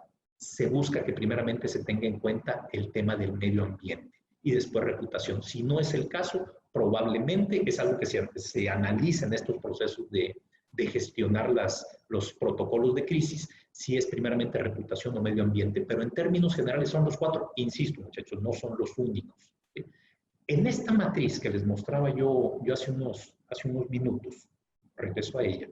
se busca que primeramente se tenga en cuenta el tema del medio ambiente y después reputación. Si no es el caso, probablemente es algo que se analiza en estos procesos de gestionar los protocolos de crisis, si es primeramente reputación o medio ambiente, pero en términos generales son los 4. Insisto, muchachos, no son los únicos. ¿Sí? En esta matriz que les mostraba yo hace unos minutos, regreso a ella,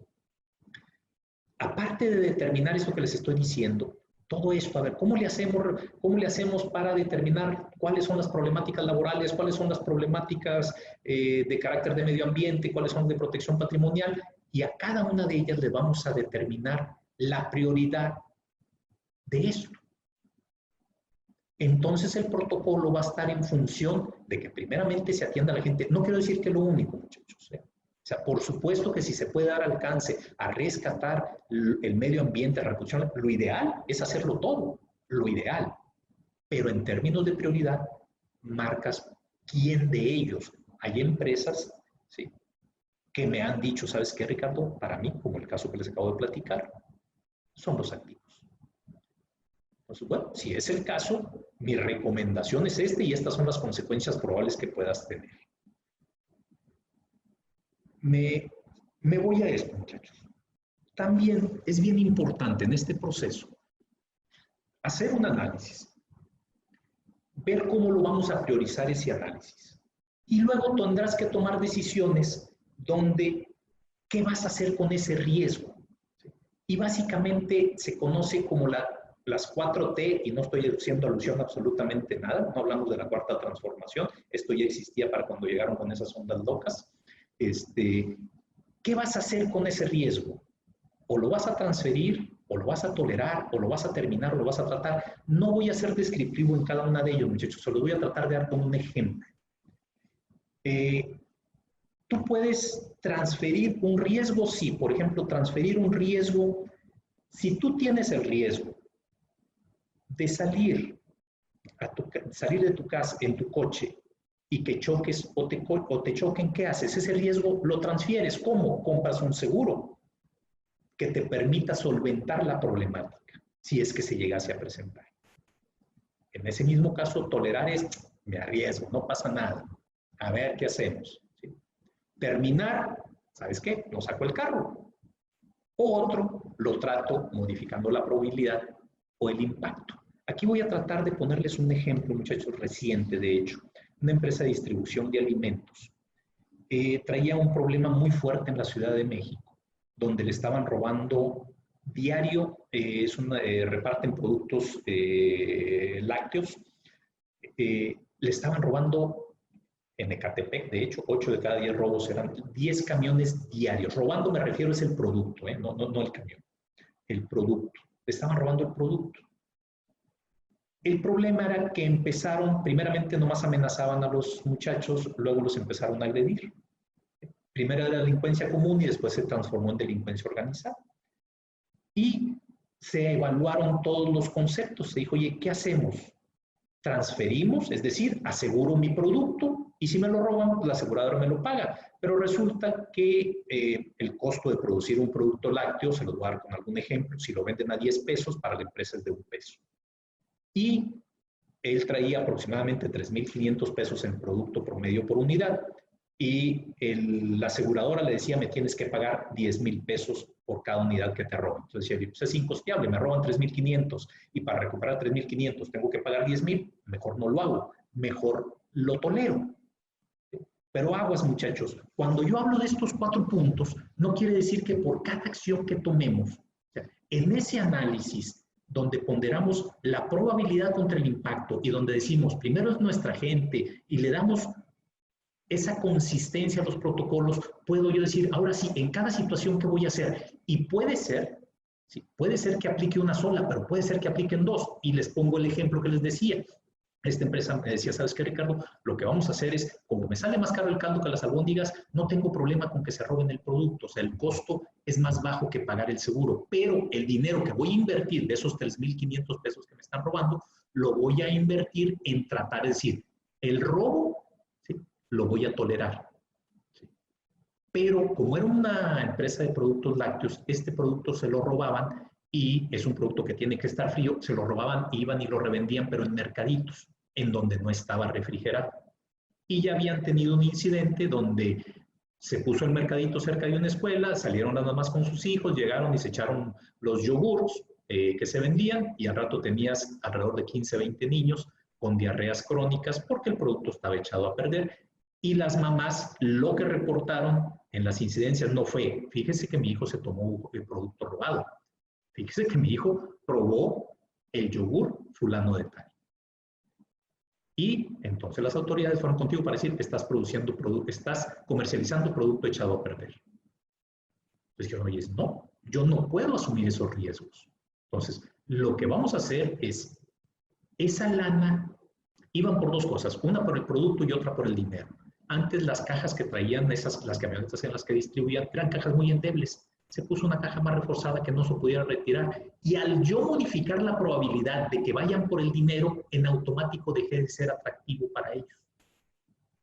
aparte de determinar eso que les estoy diciendo, todo esto, a ver, ¿cómo le hacemos para determinar cuáles son las problemáticas laborales, cuáles son las problemáticas de carácter de medio ambiente, cuáles son de protección patrimonial? Y a cada una de ellas le vamos a determinar la prioridad de esto. Entonces el protocolo va a estar en función de que primeramente se atienda a la gente. No quiero decir que lo único, muchachos, ¿eh? O sea, por supuesto que si se puede dar alcance a rescatar el medio ambiente, la reputación, lo ideal es hacerlo todo, lo ideal. Pero en términos de prioridad, marcas quién de ellos. Hay empresas, ¿sí?, que me han dicho, ¿sabes qué, Ricardo? Para mí, como el caso que les acabo de platicar, son los activos. Entonces, bueno, si es el caso, mi recomendación es y estas son las consecuencias probables que puedas tener. Me voy a esto, muchachos. También es bien importante en este proceso hacer un análisis, ver cómo lo vamos a priorizar ese análisis. Y luego tendrás que tomar decisiones donde, ¿qué vas a hacer con ese riesgo? y básicamente se conoce como las 4T, y no estoy haciendo alusión a absolutamente nada, no hablamos de la cuarta transformación, esto ya existía para cuando llegaron con esas ondas locas. ¿Qué vas a hacer con ese riesgo? O lo vas a transferir, o lo vas a tolerar, o lo vas a terminar, o lo vas a tratar. No voy a ser descriptivo en cada una de ellos, muchachos, se los voy a tratar de dar con un ejemplo. Tú puedes transferir un riesgo, sí, por ejemplo, transferir un riesgo, si tú tienes el riesgo de salir de tu casa en tu coche y que choques o te choquen, ¿qué haces? Ese riesgo lo transfieres. ¿Cómo? Compras un seguro que te permita solventar la problemática, si es que se llegase a presentar. En ese mismo caso, tolerar es, me arriesgo, no pasa nada, a ver qué hacemos. ¿Sí? Terminar, ¿sabes qué? No saco el carro. O otro, lo trato modificando la probabilidad o el impacto. Aquí voy a tratar de ponerles un ejemplo, muchachos, reciente, de hecho. Una empresa de distribución de alimentos traía un problema muy fuerte en la Ciudad de México, donde le estaban robando diario, reparten productos lácteos, le estaban robando en Ecatepec, de hecho, 8 de cada 10 robos eran 10 camiones diarios. Robando me refiero es el producto, no el camión, el producto. Le estaban robando el producto. El problema era que empezaron, primeramente nomás amenazaban a los muchachos, luego los empezaron a agredir. Primero era delincuencia común y después se transformó en delincuencia organizada. Y se evaluaron todos los conceptos. Se dijo, oye, ¿qué hacemos? Transferimos, es decir, aseguro mi producto y si me lo roban, pues la aseguradora me lo paga. Pero resulta que el costo de producir un producto lácteo, se los voy a dar con algún ejemplo, si lo venden a 10 pesos, para la empresa es de 1 peso. Y él traía aproximadamente 3,500 pesos en producto promedio por unidad y la aseguradora le decía, me tienes que pagar 10,000 pesos por cada unidad que te roban. Entonces decía, pues es incosteable, me roban 3,500 y para recuperar 3,500 tengo que pagar 10,000, mejor no lo hago, mejor lo tolero. Pero aguas, muchachos, cuando yo hablo de estos 4 puntos, no quiere decir que por cada acción que tomemos, o sea, en ese análisis donde ponderamos la probabilidad contra el impacto y donde decimos, primero es nuestra gente y le damos esa consistencia a los protocolos, puedo yo decir, ahora sí, en cada situación que voy a hacer, y puede ser, sí, puede ser que aplique una sola, pero puede ser que apliquen 2, y les pongo el ejemplo que les decía. Esta empresa me decía, ¿sabes qué, Ricardo? Lo que vamos a hacer es, como me sale más caro el caldo que las albóndigas, no tengo problema con que se roben el producto, o sea, el costo es más bajo que pagar el seguro, pero el dinero que voy a invertir de esos 3,500 pesos que me están robando, lo voy a invertir en tratar de decir, el robo, ¿sí?, lo voy a tolerar. ¿Sí? Pero como era una empresa de productos lácteos, este producto se lo robaban y es un producto que tiene que estar frío, se lo robaban, iban y lo revendían, pero en mercaditos, en donde no estaba refrigerado. Y ya habían tenido un incidente donde se puso el mercadito cerca de una escuela, salieron las mamás con sus hijos, llegaron y se echaron los yogurts que se vendían y al rato tenías alrededor de 15, 20 niños con diarreas crónicas porque el producto estaba echado a perder. Y las mamás lo que reportaron en las incidencias no fue, fíjese que mi hijo se tomó el producto robado, fíjese que mi hijo probó el yogur fulano de tal. Y entonces las autoridades fueron contigo para decir que estás comercializando producto echado a perder. Entonces dijeron, oye, no, yo no puedo asumir esos riesgos. Entonces, lo que vamos a hacer es, esa lana, iban por 2 cosas, una por el producto y otra por el dinero. Antes las cajas que traían las camionetas en las que distribuían eran cajas muy endebles. Se puso una caja más reforzada que no se pudiera retirar y al yo modificar la probabilidad de que vayan por el dinero, en automático dejé de ser atractivo para ellos.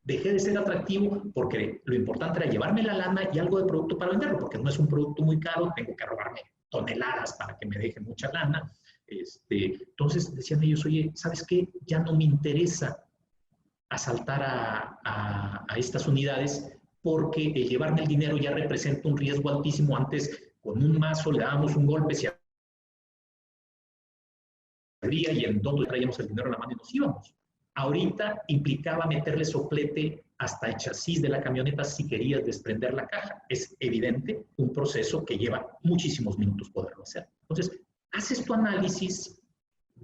Dejé de ser atractivo porque lo importante era llevarme la lana y algo de producto para venderlo, porque no es un producto muy caro, tengo que robarme toneladas para que me dejen mucha lana. Entonces decían ellos, oye, ¿sabes qué? Ya no me interesa asaltar a estas unidades porque llevarme el dinero ya representa un riesgo altísimo. Antes, con un mazo le dábamos un golpe, se abría y en todo traíamos el dinero en la mano y nos íbamos. Ahorita implicaba meterle soplete hasta el chasis de la camioneta si querías desprender la caja. Es evidente un proceso que lleva muchísimos minutos poderlo hacer. Entonces, haces tu análisis,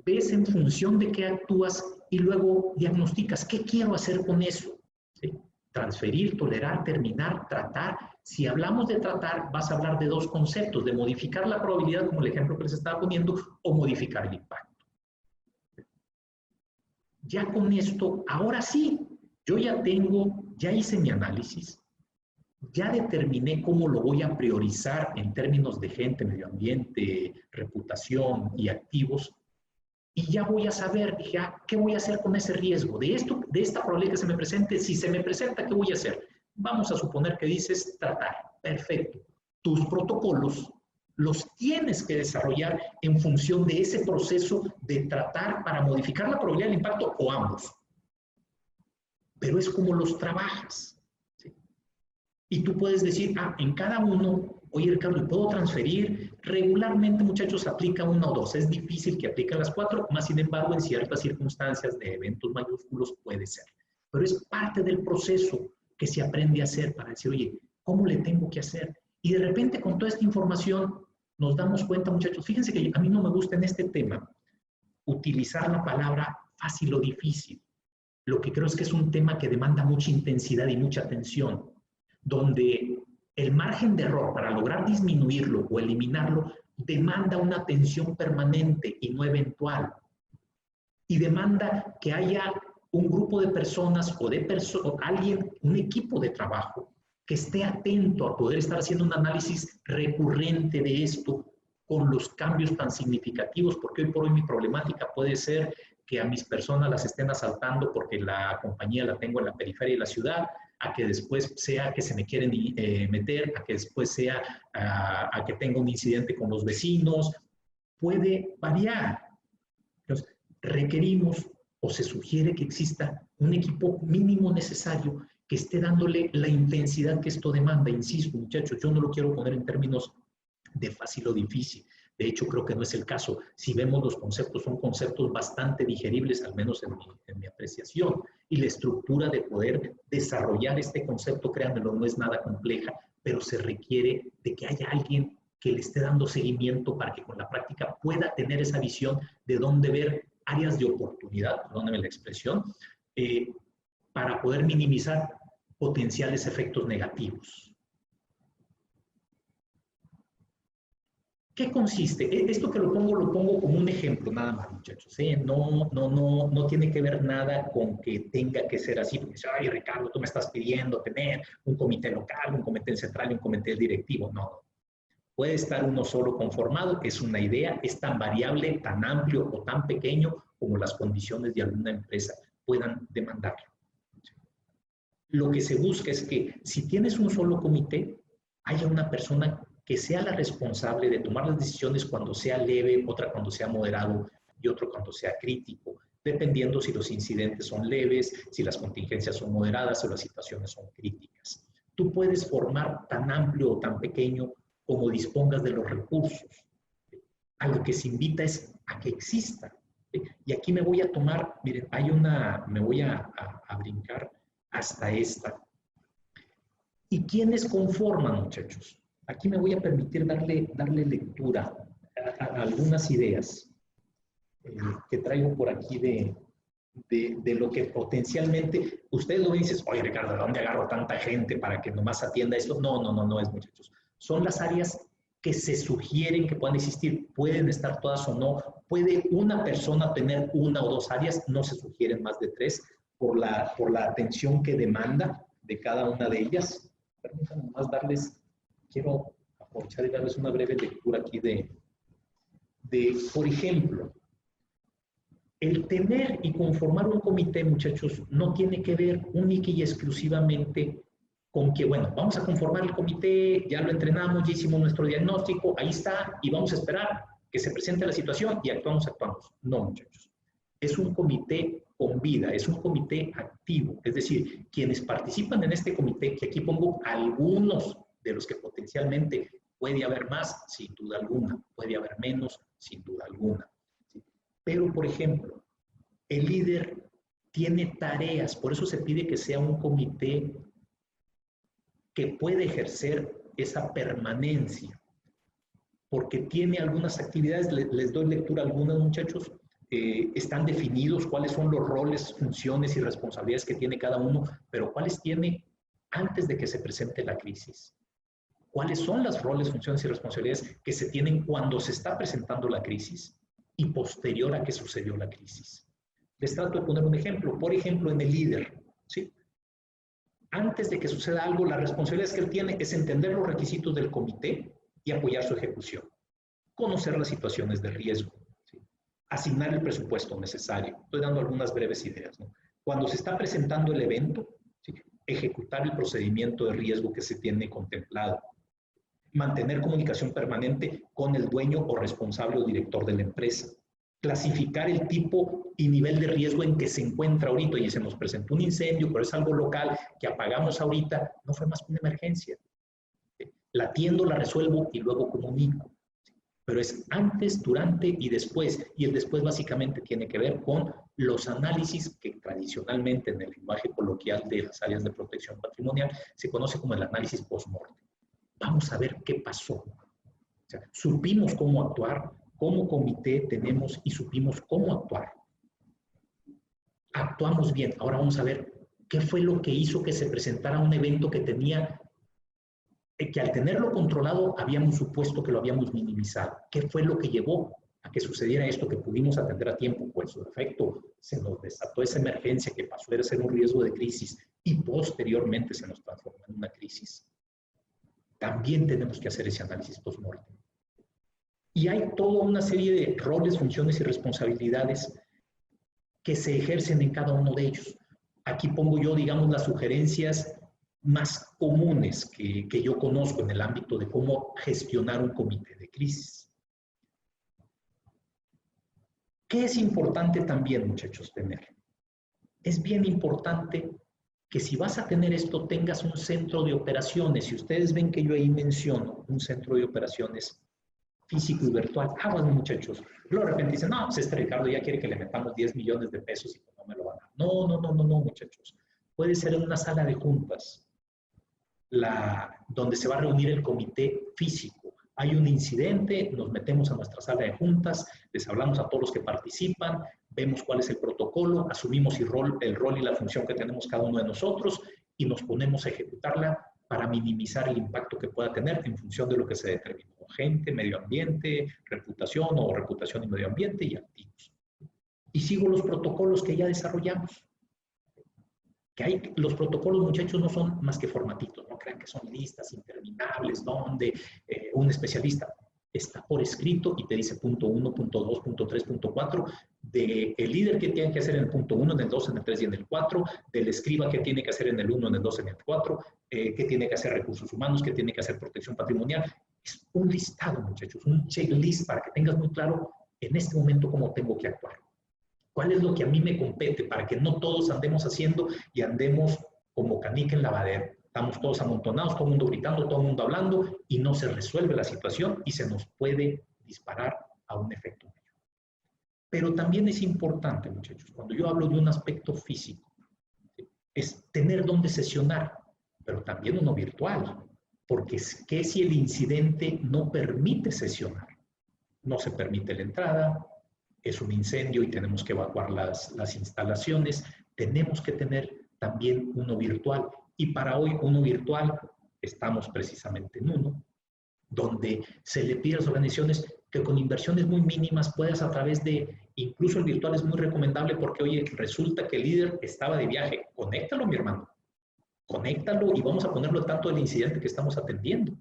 ves en función de qué actúas y luego diagnosticas qué quiero hacer con eso. ¿Sí? Transferir, tolerar, terminar, tratar. Si hablamos de tratar, vas a hablar de dos conceptos, de modificar la probabilidad, como el ejemplo que les estaba poniendo, o modificar el impacto. Ya con esto, ahora sí, yo ya hice mi análisis, ya determiné cómo lo voy a priorizar en términos de gente, medio ambiente, reputación y activos, y ya voy a saber, dije, ¿qué voy a hacer con ese riesgo? De esta probabilidad que se me presente, si se me presenta, ¿qué voy a hacer? Vamos a suponer que dices tratar. Perfecto. Tus protocolos los tienes que desarrollar en función de ese proceso de tratar para modificar la probabilidad del impacto o ambos. Pero es como los trabajas. ¿Sí? Y tú puedes decir, en cada uno, oye Ricardo, ¿puedo transferir? Regularmente, muchachos, aplica 1 o 2. Es difícil que apliquen las 4, más sin embargo, en ciertas circunstancias de eventos mayúsculos puede ser. Pero es parte del proceso que se aprende a hacer para decir, oye, ¿cómo le tengo que hacer? Y de repente, con toda esta información, nos damos cuenta, muchachos, fíjense que a mí no me gusta en este tema utilizar la palabra fácil o difícil. Lo que creo es que es un tema que demanda mucha intensidad y mucha atención, donde el margen de error para lograr disminuirlo o eliminarlo demanda una atención permanente y no eventual. Y demanda que haya un grupo de personas o alguien, un equipo de trabajo que esté atento a poder estar haciendo un análisis recurrente de esto con los cambios tan significativos, porque hoy por hoy mi problemática puede ser que a mis personas las estén asaltando porque la compañía la tengo en la periferia de la ciudad, a que después sea que se me quieren meter, a que después sea a que tenga un incidente con los vecinos, puede variar. Entonces, requerimos o se sugiere que exista un equipo mínimo necesario que esté dándole la intensidad que esto demanda. Insisto, muchachos, yo no lo quiero poner en términos de fácil o difícil. De hecho, creo que no es el caso. Si vemos los conceptos, son conceptos bastante digeribles, al menos en mi apreciación. Y la estructura de poder desarrollar este concepto, créanmelo, no es nada compleja, pero se requiere de que haya alguien que le esté dando seguimiento para que con la práctica pueda tener esa visión de dónde ver áreas de oportunidad, perdónenme la expresión, para poder minimizar potenciales efectos negativos. ¿Qué consiste? Esto que lo pongo como un ejemplo, nada más, muchachos. No tiene que ver nada con que tenga que ser así. Porque, ay, Ricardo, tú me estás pidiendo tener un comité local, un comité central y un comité directivo. No. Puede estar uno solo conformado, es una idea, es tan variable, tan amplio o tan pequeño como las condiciones de alguna empresa puedan demandarlo. Lo que se busca es que si tienes un solo comité, haya una persona que sea la responsable de tomar las decisiones cuando sea leve, otra cuando sea moderado y otro cuando sea crítico, dependiendo si los incidentes son leves, si las contingencias son moderadas o las situaciones son críticas. Tú puedes formar tan amplio o tan pequeño como dispongas de los recursos. A lo que se invita es a que exista. Y aquí me voy a tomar, miren, me voy a brincar hasta esta. ¿Y quiénes conforman, muchachos? Aquí me voy a permitir darle lectura a algunas ideas que traigo por aquí de lo que potencialmente, ustedes lo dicen, oye Ricardo, ¿de dónde agarro tanta gente para que nomás atienda esto? No es, muchachos. Son las áreas que se sugieren que puedan existir. Pueden estar todas o no. Puede una persona tener 1 o 2 áreas, no se sugieren más de 3 por la atención que demanda de cada una de ellas. Permítanme más quiero aprovechar y darles una breve lectura aquí por ejemplo, el tener y conformar un comité, muchachos, no tiene que ver única y exclusivamente con que, bueno, vamos a conformar el comité, ya lo entrenamos, ya hicimos nuestro diagnóstico, ahí está, y vamos a esperar que se presente la situación y actuamos. No, muchachos. Es un comité con vida, es un comité activo, es decir, quienes participan en este comité, que aquí pongo algunos de los que potencialmente puede haber más, sin duda alguna, puede haber menos, sin duda alguna. ¿Sí? Pero, por ejemplo, el líder tiene tareas, por eso se pide que sea un comité que puede ejercer esa permanencia, porque tiene algunas actividades, les doy lectura a algunas, muchachos, están definidos cuáles son los roles, funciones y responsabilidades que tiene cada uno, pero cuáles tiene antes de que se presente la crisis. ¿Cuáles son los roles, funciones y responsabilidades que se tienen cuando se está presentando la crisis y posterior a que sucedió la crisis? Les trato de poner un ejemplo. Por ejemplo, en el líder, ¿sí? Antes de que suceda algo, la responsabilidad que él tiene es entender los requisitos del comité y apoyar su ejecución. Conocer las situaciones de riesgo, ¿sí? Asignar el presupuesto necesario. Estoy dando algunas breves ideas, ¿no? Cuando se está presentando el evento, ¿sí? Ejecutar el procedimiento de riesgo que se tiene contemplado. Mantener comunicación permanente con el dueño o responsable o director de la empresa. Clasificar el tipo y nivel de riesgo en que se encuentra ahorita. Y se nos presentó un incendio, pero es algo local que apagamos ahorita, no fue más que una emergencia. La atiendo, la resuelvo y luego comunico. Pero es antes, durante y después. Y el después básicamente tiene que ver con los análisis que tradicionalmente en el lenguaje coloquial de las áreas de protección patrimonial se conoce como el análisis post-mortem. Vamos a ver qué pasó. O sea, supimos cómo actuar, como comité tenemos y supimos cómo actuar. Actuamos bien. Ahora vamos a ver qué fue lo que hizo que se presentara un evento que tenía, que al tenerlo controlado habíamos supuesto que lo habíamos minimizado. ¿Qué fue lo que llevó a que sucediera esto que pudimos atender a tiempo? Pues su efecto se nos desató esa emergencia que pasó a ser un riesgo de crisis y posteriormente se nos transformó en una crisis. También tenemos que hacer ese análisis post-mortem. Y hay toda una serie de roles, funciones y responsabilidades que se ejercen en cada uno de ellos. Aquí pongo yo, digamos, las sugerencias más comunes que yo conozco en el ámbito de cómo gestionar un comité de crisis. ¿Qué es importante también, muchachos, tener? Es bien importante que si vas a tener esto, tengas un centro de operaciones. Si ustedes ven que yo ahí menciono un centro de operaciones físico y virtual, aguas, muchachos. Luego de repente dicen, no, pues Ricardo ya quiere que le metamos 10 millones de pesos y no me lo van a dar. No, muchachos. Puede ser en una sala de juntas, donde se va a reunir el comité físico. Hay un incidente, nos metemos a nuestra sala de juntas, les hablamos a todos los que participan, vemos cuál es el protocolo, asumimos el rol y la función que tenemos cada uno de nosotros y nos ponemos a ejecutarla para minimizar el impacto que pueda tener en función de lo que se determinó. Gente, medio ambiente, reputación o reputación y medio ambiente y activos. Y sigo los protocolos que ya desarrollamos. Los protocolos, muchachos, no son más que formatitos, no crean que son listas interminables donde un especialista está por escrito y te dice punto 1, punto 2, punto 3, punto 4, del líder que tiene que hacer en el punto 1, en el 2, en el 3 y en el 4, del escriba que tiene que hacer en el 1, en el 2, en el 4, que tiene que hacer recursos humanos, que tiene que hacer protección patrimonial. Es un listado, muchachos, un checklist para que tengas muy claro en este momento cómo tengo que actuar. ¿Cuál es lo que a mí me compete para que no todos andemos haciendo y andemos como canica en lavadero? Estamos todos amontonados, todo el mundo gritando, todo el mundo hablando y no se resuelve la situación y se nos puede disparar a un efecto mayor. Pero también es importante, muchachos, cuando yo hablo de un aspecto físico, es tener dónde sesionar, pero también uno virtual, porque ¿qué si el incidente no permite sesionar? No se permite la entrada, es un incendio y tenemos que evacuar las instalaciones, tenemos que tener también uno virtual. Y para hoy uno virtual, estamos precisamente en uno, donde se le pide a las organizaciones que con inversiones muy mínimas puedas a través de, incluso el virtual es muy recomendable porque, oye, resulta que el líder estaba de viaje, conéctalo, mi hermano, conéctalo y vamos a ponerlo al tanto del incidente que estamos atendiendo.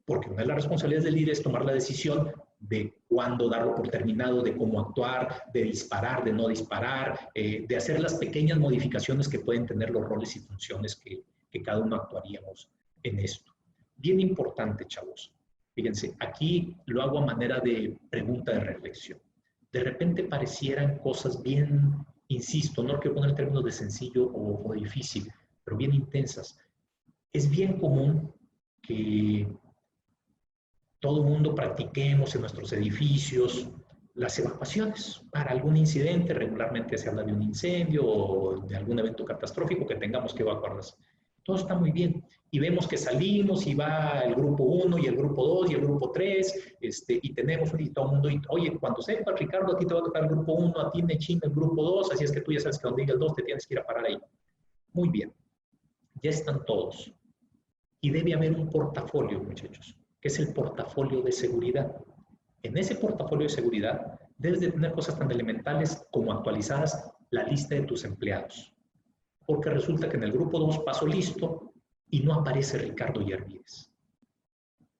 Porque una de las responsabilidades del líder es tomar la decisión de cuándo darlo por terminado, de cómo actuar, de disparar, de no disparar, de hacer las pequeñas modificaciones que pueden tener los roles y funciones que cada uno actuaríamos en esto. Bien importante, chavos. Fíjense, aquí lo hago a manera de pregunta de reflexión. De repente parecieran cosas bien, insisto, no quiero poner términos de sencillo o difícil, pero bien intensas. Es bien común que todo el mundo practiquemos en nuestros edificios las evacuaciones para algún incidente, regularmente se habla de un incendio o de algún evento catastrófico que tengamos que evacuarlas. Todo está muy bien. Y vemos que salimos y va el grupo 1 y el grupo 2 y el grupo 3, y tenemos y todo el mundo, y, oye, cuando sepa, Ricardo, a ti te va a tocar el grupo 1, a ti, Nechín, el grupo 2, así es que tú ya sabes que donde diga el 2 te tienes que ir a parar ahí. Muy bien. Ya están todos. Y debe haber un portafolio, muchachos, que es el portafolio de seguridad. En ese portafolio de seguridad debes de tener cosas tan elementales como actualizadas la lista de tus empleados. Porque resulta que en el grupo 2 paso listo y no aparece Ricardo Yervides.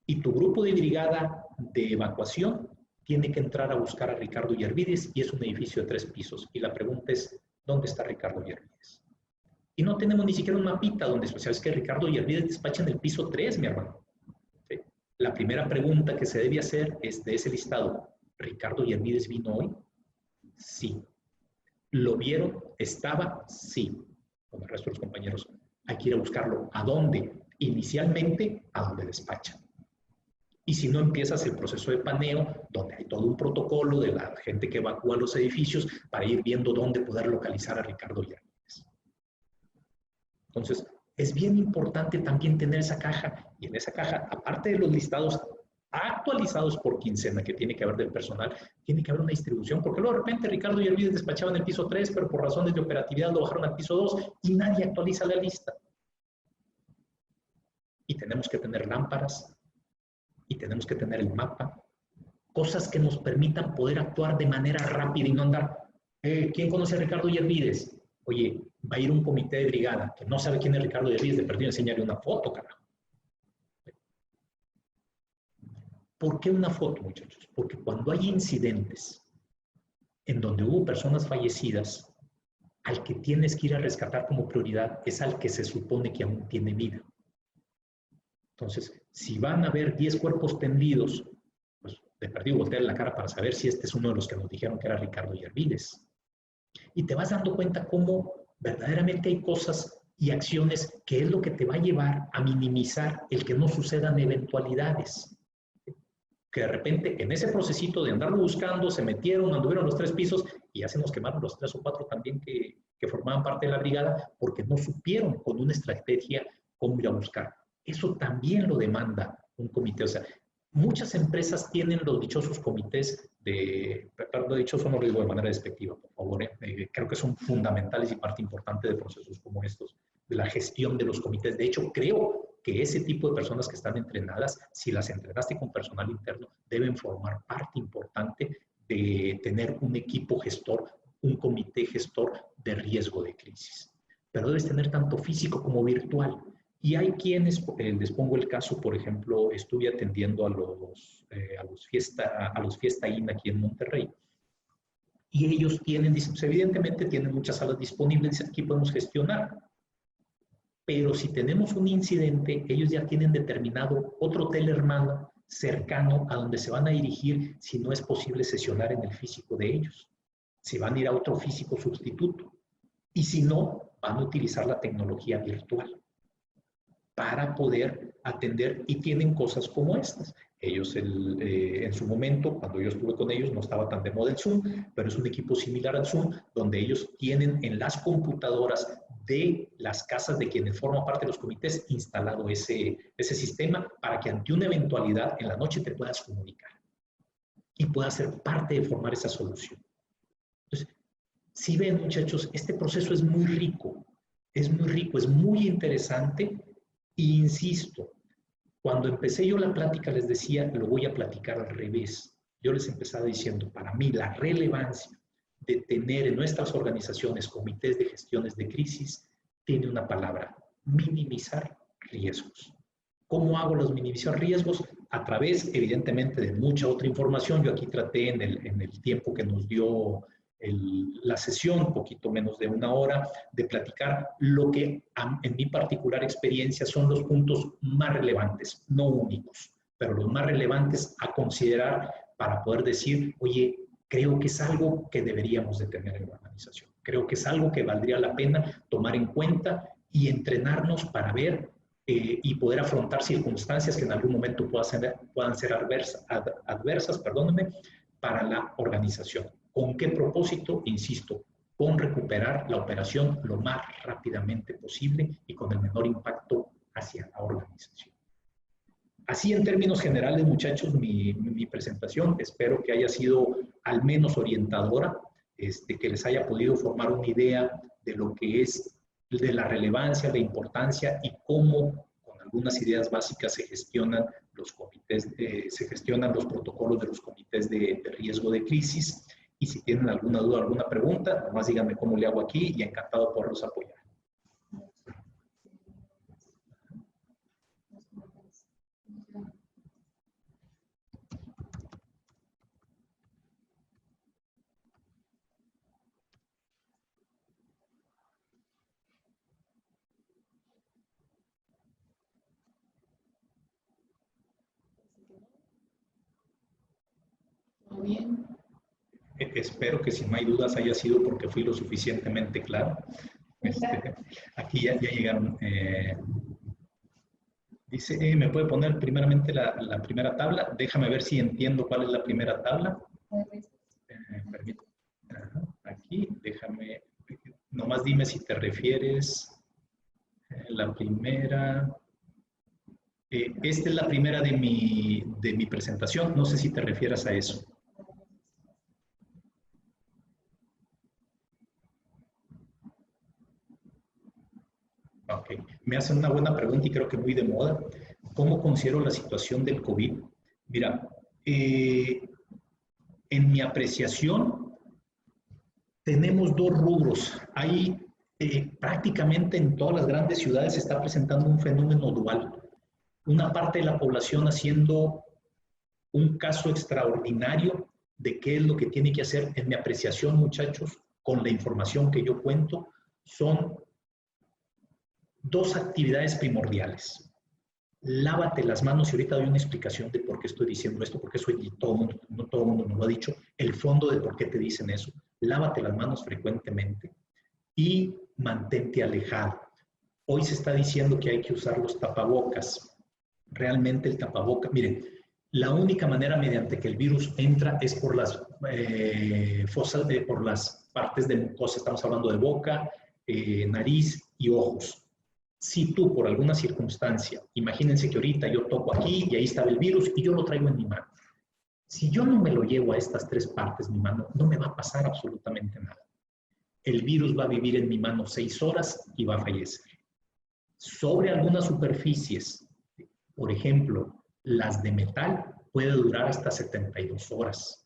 Y tu grupo de brigada de evacuación tiene que entrar a buscar a Ricardo Yervides y es un edificio de 3 pisos. Y la pregunta es, ¿dónde está Ricardo Yervides? Y no tenemos ni siquiera un mapita donde, o sea, es que Ricardo Yervides despacha en el piso 3, mi hermano. ¿Sí? La primera pregunta que se debe hacer es de ese listado, ¿Ricardo Yervides vino hoy? Sí. ¿Lo vieron? ¿Estaba? Sí. Con el resto de los compañeros, hay que ir a buscarlo. ¿A dónde? Inicialmente, a donde despachan. Y si no, empiezas el proceso de paneo, donde hay todo un protocolo de la gente que evacúa los edificios para ir viendo dónde poder localizar a Ricardo Yervides. Entonces, es bien importante también tener esa caja. Y en esa caja, aparte de los listados actualizados por quincena que tiene que haber del personal, tiene que haber una distribución, porque luego de repente Ricardo Yervides despachaba en el piso 3, pero por razones de operatividad lo bajaron al piso 2 y nadie actualiza la lista. Y tenemos que tener lámparas, y tenemos que tener el mapa, cosas que nos permitan poder actuar de manera rápida y no andar, ¿quién conoce a Ricardo Yervides? Oye, va a ir un comité de brigada que no sabe quién es Ricardo Yervides, de perdido enseñarle una foto, carajo. ¿Por qué una foto, muchachos? Porque cuando hay incidentes en donde hubo personas fallecidas, al que tienes que ir a rescatar como prioridad es al que se supone que aún tiene vida. Entonces, si van a haber 10 cuerpos tendidos, pues de perdido voltear la cara para saber si este es uno de los que nos dijeron que era Ricardo Yervides. Y te vas dando cuenta cómo verdaderamente hay cosas y acciones que es lo que te va a llevar a minimizar el que no sucedan eventualidades. Que de repente en ese procesito de andarlo buscando, se metieron, anduvieron los 3 pisos y ya se nos quemaron los 3 o 4 también que formaban parte de la brigada porque no supieron con una estrategia cómo ir a buscar. Eso también lo demanda un comité. O sea, muchas empresas tienen los dichosos comités de, lo dichoso no lo digo de manera despectiva, por favor, creo que son fundamentales y parte importante de procesos como estos, de la gestión de los comités. De hecho, creo que ese tipo de personas que están entrenadas, si las entrenaste con personal interno, deben formar parte importante de tener un equipo gestor, un comité gestor de riesgo de crisis. Pero debes tener tanto físico como virtual. Y hay quienes, les pongo el caso, por ejemplo, estuve atendiendo a los Fiesta IN aquí en Monterrey. Y ellos tienen, pues evidentemente tienen muchas salas disponibles, aquí podemos gestionar. Pero si tenemos un incidente, ellos ya tienen determinado otro hotel hermano cercano a donde se van a dirigir si no es posible sesionar en el físico de ellos. Se van a ir a otro físico sustituto. Y si no, van a utilizar la tecnología virtual para poder atender y tienen cosas como estas. Ellos en su momento, cuando yo estuve con ellos, no estaba tan de moda el Zoom, pero es un equipo similar al Zoom, donde ellos tienen en las computadoras de las casas de quienes forman parte de los comités instalado ese sistema para que ante una eventualidad en la noche te puedas comunicar y puedas ser parte de formar esa solución. Entonces, si ven, muchachos, este proceso es muy rico, es muy interesante e insisto, cuando empecé yo la plática les decía, lo voy a platicar al revés. Yo les empezaba diciendo, para mí la relevancia de tener en nuestras organizaciones comités de gestiones de crisis tiene una palabra, minimizar riesgos. ¿Cómo hago los minimizar riesgos? A través, evidentemente, de mucha otra información. Yo aquí traté en el tiempo que nos dio la sesión, un poquito menos de 1 hora, de platicar lo que en mi particular experiencia son los puntos más relevantes, no únicos, pero los más relevantes a considerar para poder decir, oye, creo que es algo que deberíamos de tener en la organización. Creo que es algo que valdría la pena tomar en cuenta y entrenarnos para ver y poder afrontar circunstancias que en algún momento puedan ser adversas, perdónenme, para la organización. ¿Con qué propósito? Insisto, con recuperar la operación lo más rápidamente posible y con el menor impacto hacia la organización. Así en términos generales, muchachos, mi presentación, espero que haya sido al menos orientadora, que les haya podido formar una idea de lo que es, de la relevancia, la importancia y cómo, con algunas ideas básicas, se gestionan los comités, se gestionan los protocolos de los comités de riesgo de crisis. Y si tienen alguna duda, alguna pregunta, nomás díganme cómo le hago aquí y encantado por los apoyar. ¿Todo bien? Espero que si no hay dudas haya sido porque fui lo suficientemente claro. Aquí ya llegaron. Dice, ¿me puede poner primeramente la primera tabla? Déjame ver si entiendo cuál es la primera tabla. Permítame. Aquí, déjame. Nomás dime si te refieres. La primera. Esta es la primera de mi presentación. No sé si te refieras a eso. Ok, me hacen una buena pregunta y creo que muy de moda. ¿Cómo considero la situación del COVID? Mira, en mi apreciación tenemos dos rubros. Hay prácticamente en todas las grandes ciudades se está presentando un fenómeno dual. Una parte de la población haciendo un caso extraordinario de qué es lo que tiene que hacer. En mi apreciación, muchachos, con la información que yo cuento, son dos actividades primordiales. Lávate las manos, y ahorita doy una explicación de por qué estoy diciendo esto, porque eso no todo el mundo nos lo ha dicho, el fondo de por qué te dicen eso. Lávate las manos frecuentemente y mantente alejado. Hoy se está diciendo que hay que usar los tapabocas. Realmente el tapabocas, miren, la única manera mediante que el virus entra es por las fosas, por las partes de mucosa. Estamos hablando de boca, nariz y ojos. Si tú, por alguna circunstancia, imagínense que ahorita yo toco aquí y ahí estaba el virus y yo lo traigo en mi mano. Si yo no me lo llevo a estas tres partes, mi mano, no me va a pasar absolutamente nada. El virus va a vivir en mi mano 6 horas y va a fallecer. Sobre algunas superficies, por ejemplo, las de metal, puede durar hasta 72 horas.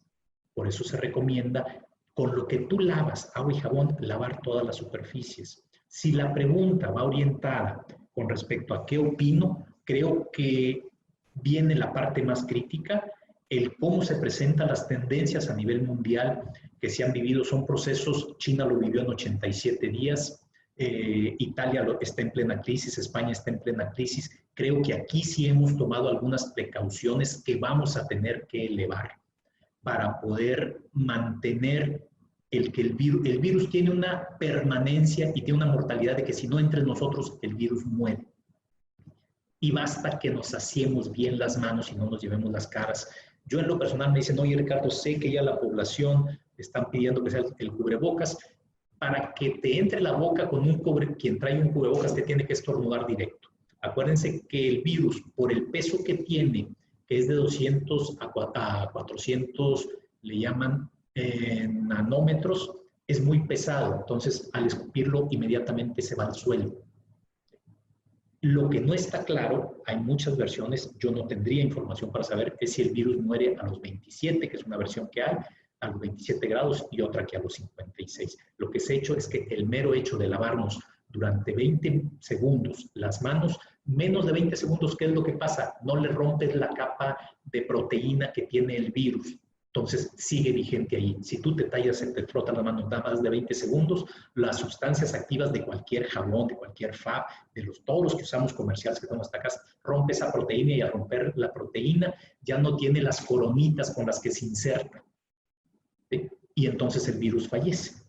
Por eso se recomienda, con lo que tú lavas, agua y jabón, lavar todas las superficies. Si la pregunta va orientada con respecto a qué opino, creo que viene la parte más crítica, el cómo se presentan las tendencias a nivel mundial que se han vivido. Son procesos, China lo vivió en 87 días, Italia está en plena crisis, España está en plena crisis. Creo que aquí sí hemos tomado algunas precauciones que vamos a tener que elevar para poder mantener el que el virus tiene una permanencia y tiene una mortalidad de que si no entra en nosotros, el virus muere. Y basta que nos asiemos bien las manos y no nos llevemos las caras. Yo en lo personal me dicen, oye Ricardo, sé que ya la población están pidiendo que sea el cubrebocas. Para que te entre la boca con un quien trae un cubrebocas te tiene que estornudar directo. Acuérdense que el virus, por el peso que tiene, que es de 200 a 400, le llaman nanómetros, es muy pesado. Entonces, al escupirlo, inmediatamente se va al suelo. Lo que no está claro, hay muchas versiones, yo no tendría información para saber, es si el virus muere a los 27, que es una versión que hay, a los 27 grados y otra que a los 56. Lo que se ha hecho es que el mero hecho de lavarnos durante 20 segundos las manos, menos de 20 segundos, ¿qué es lo que pasa? No le rompes la capa de proteína que tiene el virus. Entonces sigue vigente ahí. Si tú te tallas, te frotas las manos nada más de 20 segundos, las sustancias activas de cualquier jabón, de cualquier FAB, de todos los que usamos comerciales que tenemos hasta acá, rompe esa proteína y al romper la proteína ya no tiene las coronitas con las que se inserta. ¿Sí? Y entonces el virus fallece.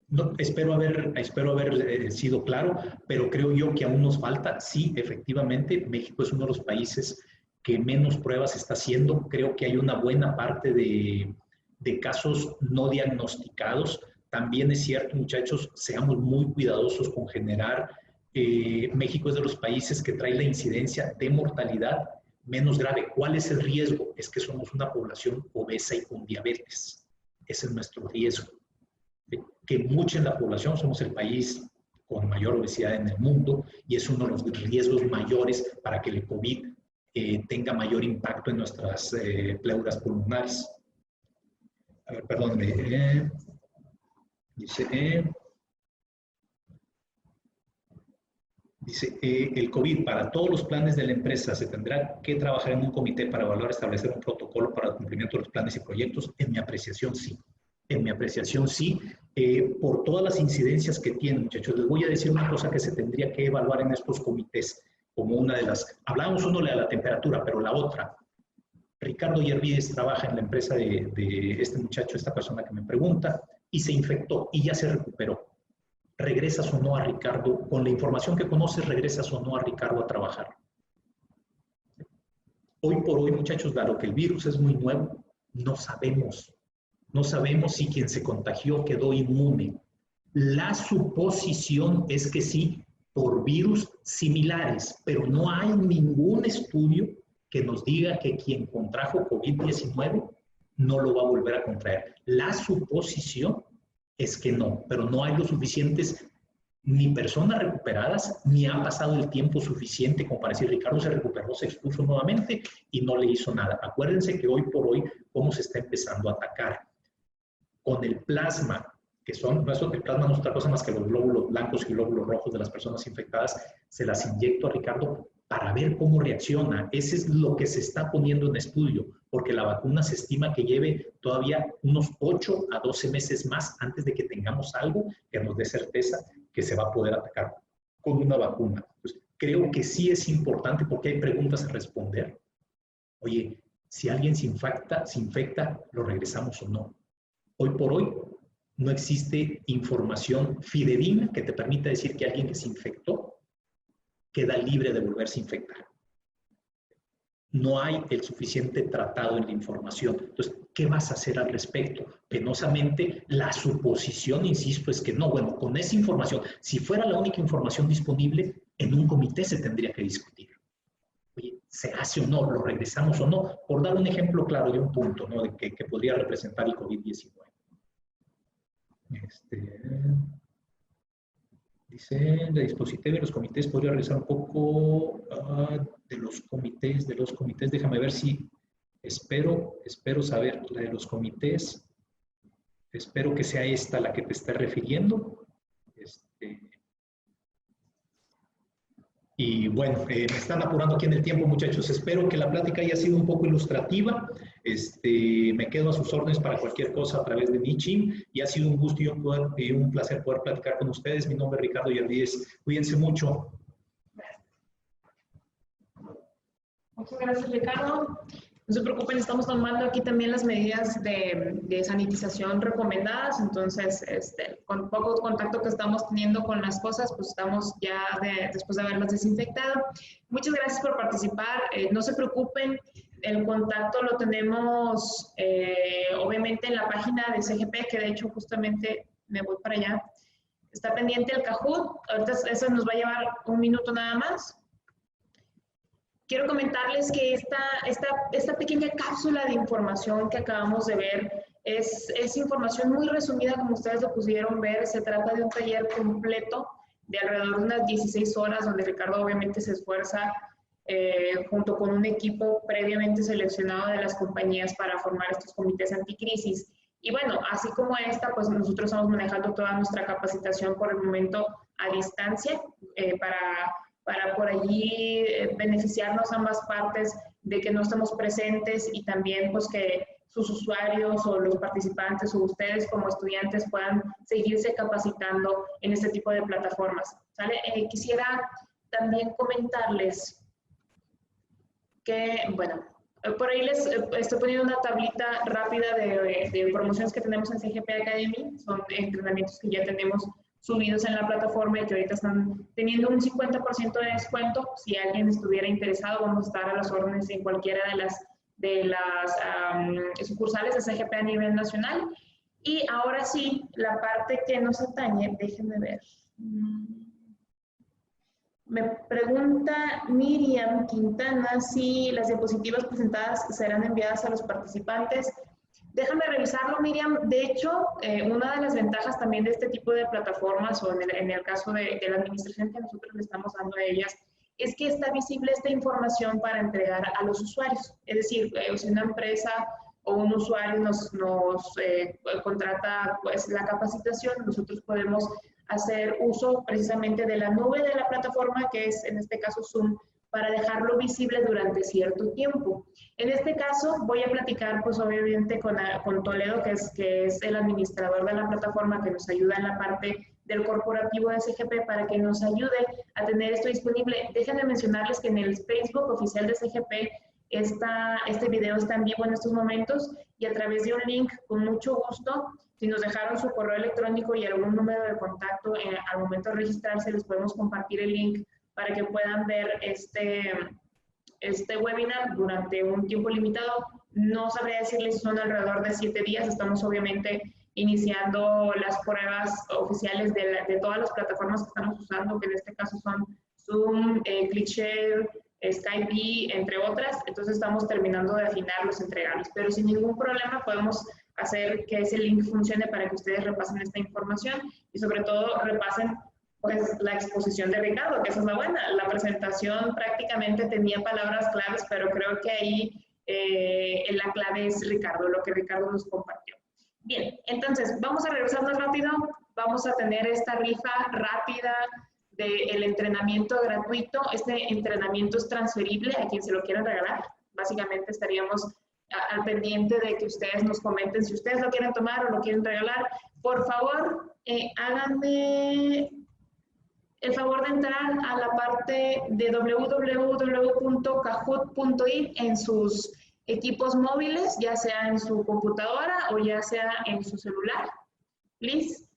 No, espero haber sido claro, pero creo yo que aún nos falta. Sí, efectivamente, México es uno de los países que menos pruebas está haciendo. Creo que hay una buena parte de casos no diagnosticados. También es cierto, muchachos, seamos muy cuidadosos con generar. México es de los países que trae la incidencia de mortalidad menos grave. ¿Cuál es el riesgo? Es que somos una población obesa y con diabetes. Ese es nuestro riesgo. Que mucha en la población, somos el país con mayor obesidad en el mundo y es uno de los riesgos mayores para que el COVID tenga mayor impacto en nuestras pleuras pulmonares. A ver, perdónme. Dice, el COVID, para todos los planes de la empresa, ¿se tendrá que trabajar en un comité para evaluar, establecer un protocolo para el cumplimiento de los planes y proyectos? En mi apreciación, sí. En mi apreciación, sí. Por todas las incidencias que tienen, muchachos, les voy a decir una cosa que se tendría que evaluar en estos comités, como una de las... Hablábamos uno de la temperatura, pero la otra... Ricardo Yervides trabaja en la empresa de este muchacho, esta persona que me pregunta, y se infectó y ya se recuperó. ¿Regresas o no a Ricardo? Con la información que conoces, ¿regresas o no a Ricardo a trabajar? Hoy por hoy, muchachos, dado que el virus es muy nuevo, no sabemos. No sabemos si quien se contagió quedó inmune. La suposición es que sí, por virus similares, pero no hay ningún estudio que nos diga que quien contrajo COVID-19 no lo va a volver a contraer. La suposición es que no, pero no hay lo suficientes ni personas recuperadas, ni ha pasado el tiempo suficiente como para decir, Ricardo se recuperó, se expuso nuevamente y no le hizo nada. Acuérdense que hoy por hoy, cómo se está empezando a atacar. Con el plasma, que son, el plasma no es otra cosa más que los glóbulos blancos y glóbulos rojos de las personas infectadas, se las inyecto a Ricardo para ver cómo reacciona. Ese es lo que se está poniendo en estudio, porque la vacuna se estima que lleve todavía unos 8 a 12 meses más antes de que tengamos algo que nos dé certeza que se va a poder atacar con una vacuna. Pues, creo que sí es importante porque hay preguntas a responder. Oye, si alguien se infecta, ¿lo regresamos o no? Hoy por hoy no existe información fidedigna que te permita decir que alguien que se infectó queda libre de volverse a infectar. No hay el suficiente tratado en la información. Entonces, ¿qué vas a hacer al respecto? Penosamente, la suposición, insisto, es que no. Bueno, con esa información, si fuera la única información disponible, en un comité se tendría que discutir. Oye, ¿se hace o no? ¿Lo regresamos o no? Por dar un ejemplo claro de un punto, ¿no? De que podría representar el COVID-19. Dice, la dispositiva de los comités, podría revisar un poco de los comités, déjame ver si, espero saber, la de los comités, espero que sea esta la que te esté refiriendo. Y bueno, me están apurando aquí en el tiempo, muchachos. Espero que la plática haya sido un poco ilustrativa. Me quedo a sus órdenes para cualquier cosa a través de Nichim. Y ha sido un gusto y un placer poder platicar con ustedes. Mi nombre es Ricardo Yervides. Cuídense mucho. Muchas gracias, Ricardo. No se preocupen, estamos tomando aquí también las medidas de sanitización recomendadas, entonces con poco contacto que estamos teniendo con las cosas, pues estamos ya después de haberlas desinfectado. Muchas gracias por participar, no se preocupen, el contacto lo tenemos obviamente en la página de CGP, que de hecho justamente me voy para allá, está pendiente el Kahoot, ahorita eso nos va a llevar un minuto nada más. Quiero comentarles que esta pequeña cápsula de información que acabamos de ver es información muy resumida, como ustedes lo pudieron ver. Se trata de un taller completo de alrededor de unas 16 horas, donde Ricardo obviamente se esfuerza junto con un equipo previamente seleccionado de las compañías para formar estos comités anticrisis. Y bueno, así como esta, pues nosotros estamos manejando toda nuestra capacitación por el momento a distancia para por allí beneficiarnos ambas partes de que no estemos presentes y también pues que sus usuarios o los participantes o ustedes como estudiantes puedan seguirse capacitando en este tipo de plataformas. ¿Sale? Quisiera también comentarles que, bueno, por ahí les estoy poniendo una tablita rápida de promociones que tenemos en CGP Academy, son entrenamientos que ya tenemos subidos en la plataforma y que ahorita están teniendo un 50% de descuento. Si alguien estuviera interesado, vamos a estar a las órdenes en cualquiera de las sucursales de CGP a nivel nacional. Y ahora sí, la parte que nos atañe, déjenme ver. Me pregunta Miriam Quintana si las diapositivas presentadas serán enviadas a los participantes. Déjame revisarlo, Miriam. De hecho, una de las ventajas también de este tipo de plataformas, o en el caso de la administración que nosotros le estamos dando a ellas, es que está visible esta información para entregar a los usuarios. Es decir, si una empresa o un usuario nos contrata pues, la capacitación, nosotros podemos hacer uso precisamente de la nube de la plataforma, que es en este caso Zoom, para dejarlo visible durante cierto tiempo. En este caso voy a platicar pues obviamente con Toledo, que es el administrador de la plataforma, que nos ayuda en la parte del corporativo de CGP para que nos ayude a tener esto disponible. Déjenme mencionarles que en el Facebook oficial de CGP este video está en vivo en estos momentos y a través de un link, con mucho gusto, si nos dejaron su correo electrónico y algún número de contacto al momento de registrarse, les podemos compartir el link para que puedan ver este webinar durante un tiempo limitado. No sabría decirles si son alrededor de 7 días. Estamos obviamente iniciando las pruebas oficiales de todas las plataformas que estamos usando, que en este caso son Zoom, ClickShare, Skype, entre otras. Entonces estamos terminando de afinar los entregables, pero sin ningún problema podemos hacer que ese link funcione para que ustedes repasen esta información y sobre todo repasen pues la exposición de Ricardo, que esa es la buena. La presentación prácticamente tenía palabras claves, pero creo que ahí la clave es Ricardo, lo que Ricardo nos compartió. Bien, entonces vamos a regresarnos rápido. Vamos a tener esta rifa rápida del entrenamiento gratuito. Este entrenamiento es transferible a quien se lo quieran regalar. Básicamente estaríamos al pendiente de que ustedes nos comenten si ustedes lo quieren tomar o lo quieren regalar. Por favor, háganme el favor de entrar a la parte de www.kahoot.it en sus equipos móviles, ya sea en su computadora o ya sea en su celular. Please.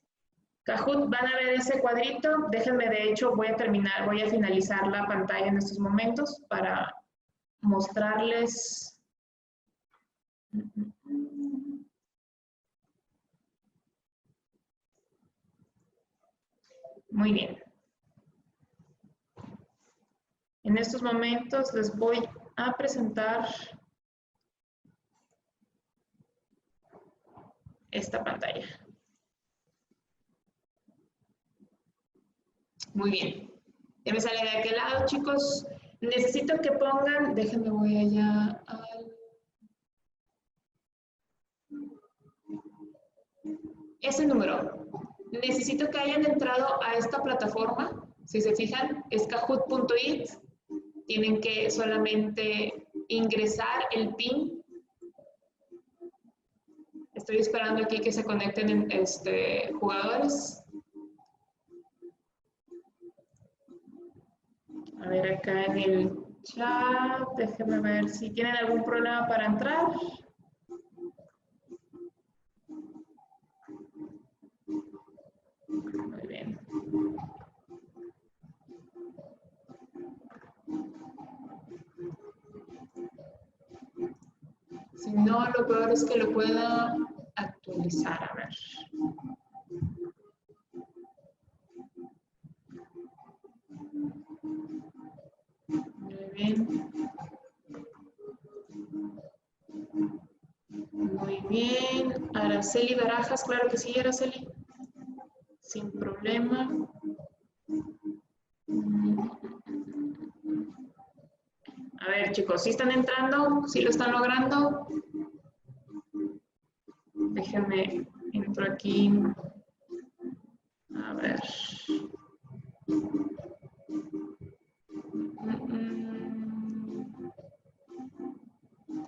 Kahoot, van a ver ese cuadrito. Déjenme, de hecho, voy a finalizar la pantalla en estos momentos para mostrarles. Muy bien. En estos momentos les voy a presentar esta pantalla. Muy bien. Ya me sale de aquel lado, chicos. Necesito que pongan, déjenme, voy allá al... Ese número. Necesito que hayan entrado a esta plataforma. Si se fijan, es kahoot.it. Tienen que solamente ingresar el PIN. Estoy esperando aquí que se conecten jugadores. A ver acá en el chat, déjenme ver si tienen algún problema para entrar. Muy bien. Si no, lo peor es que lo pueda actualizar. A ver. Muy bien. Muy bien. Araceli Barajas, claro que sí, Araceli. Sin problema. A ver, chicos, ¿sí están entrando? ¿Sí lo están logrando? Déjenme, entro aquí. A ver.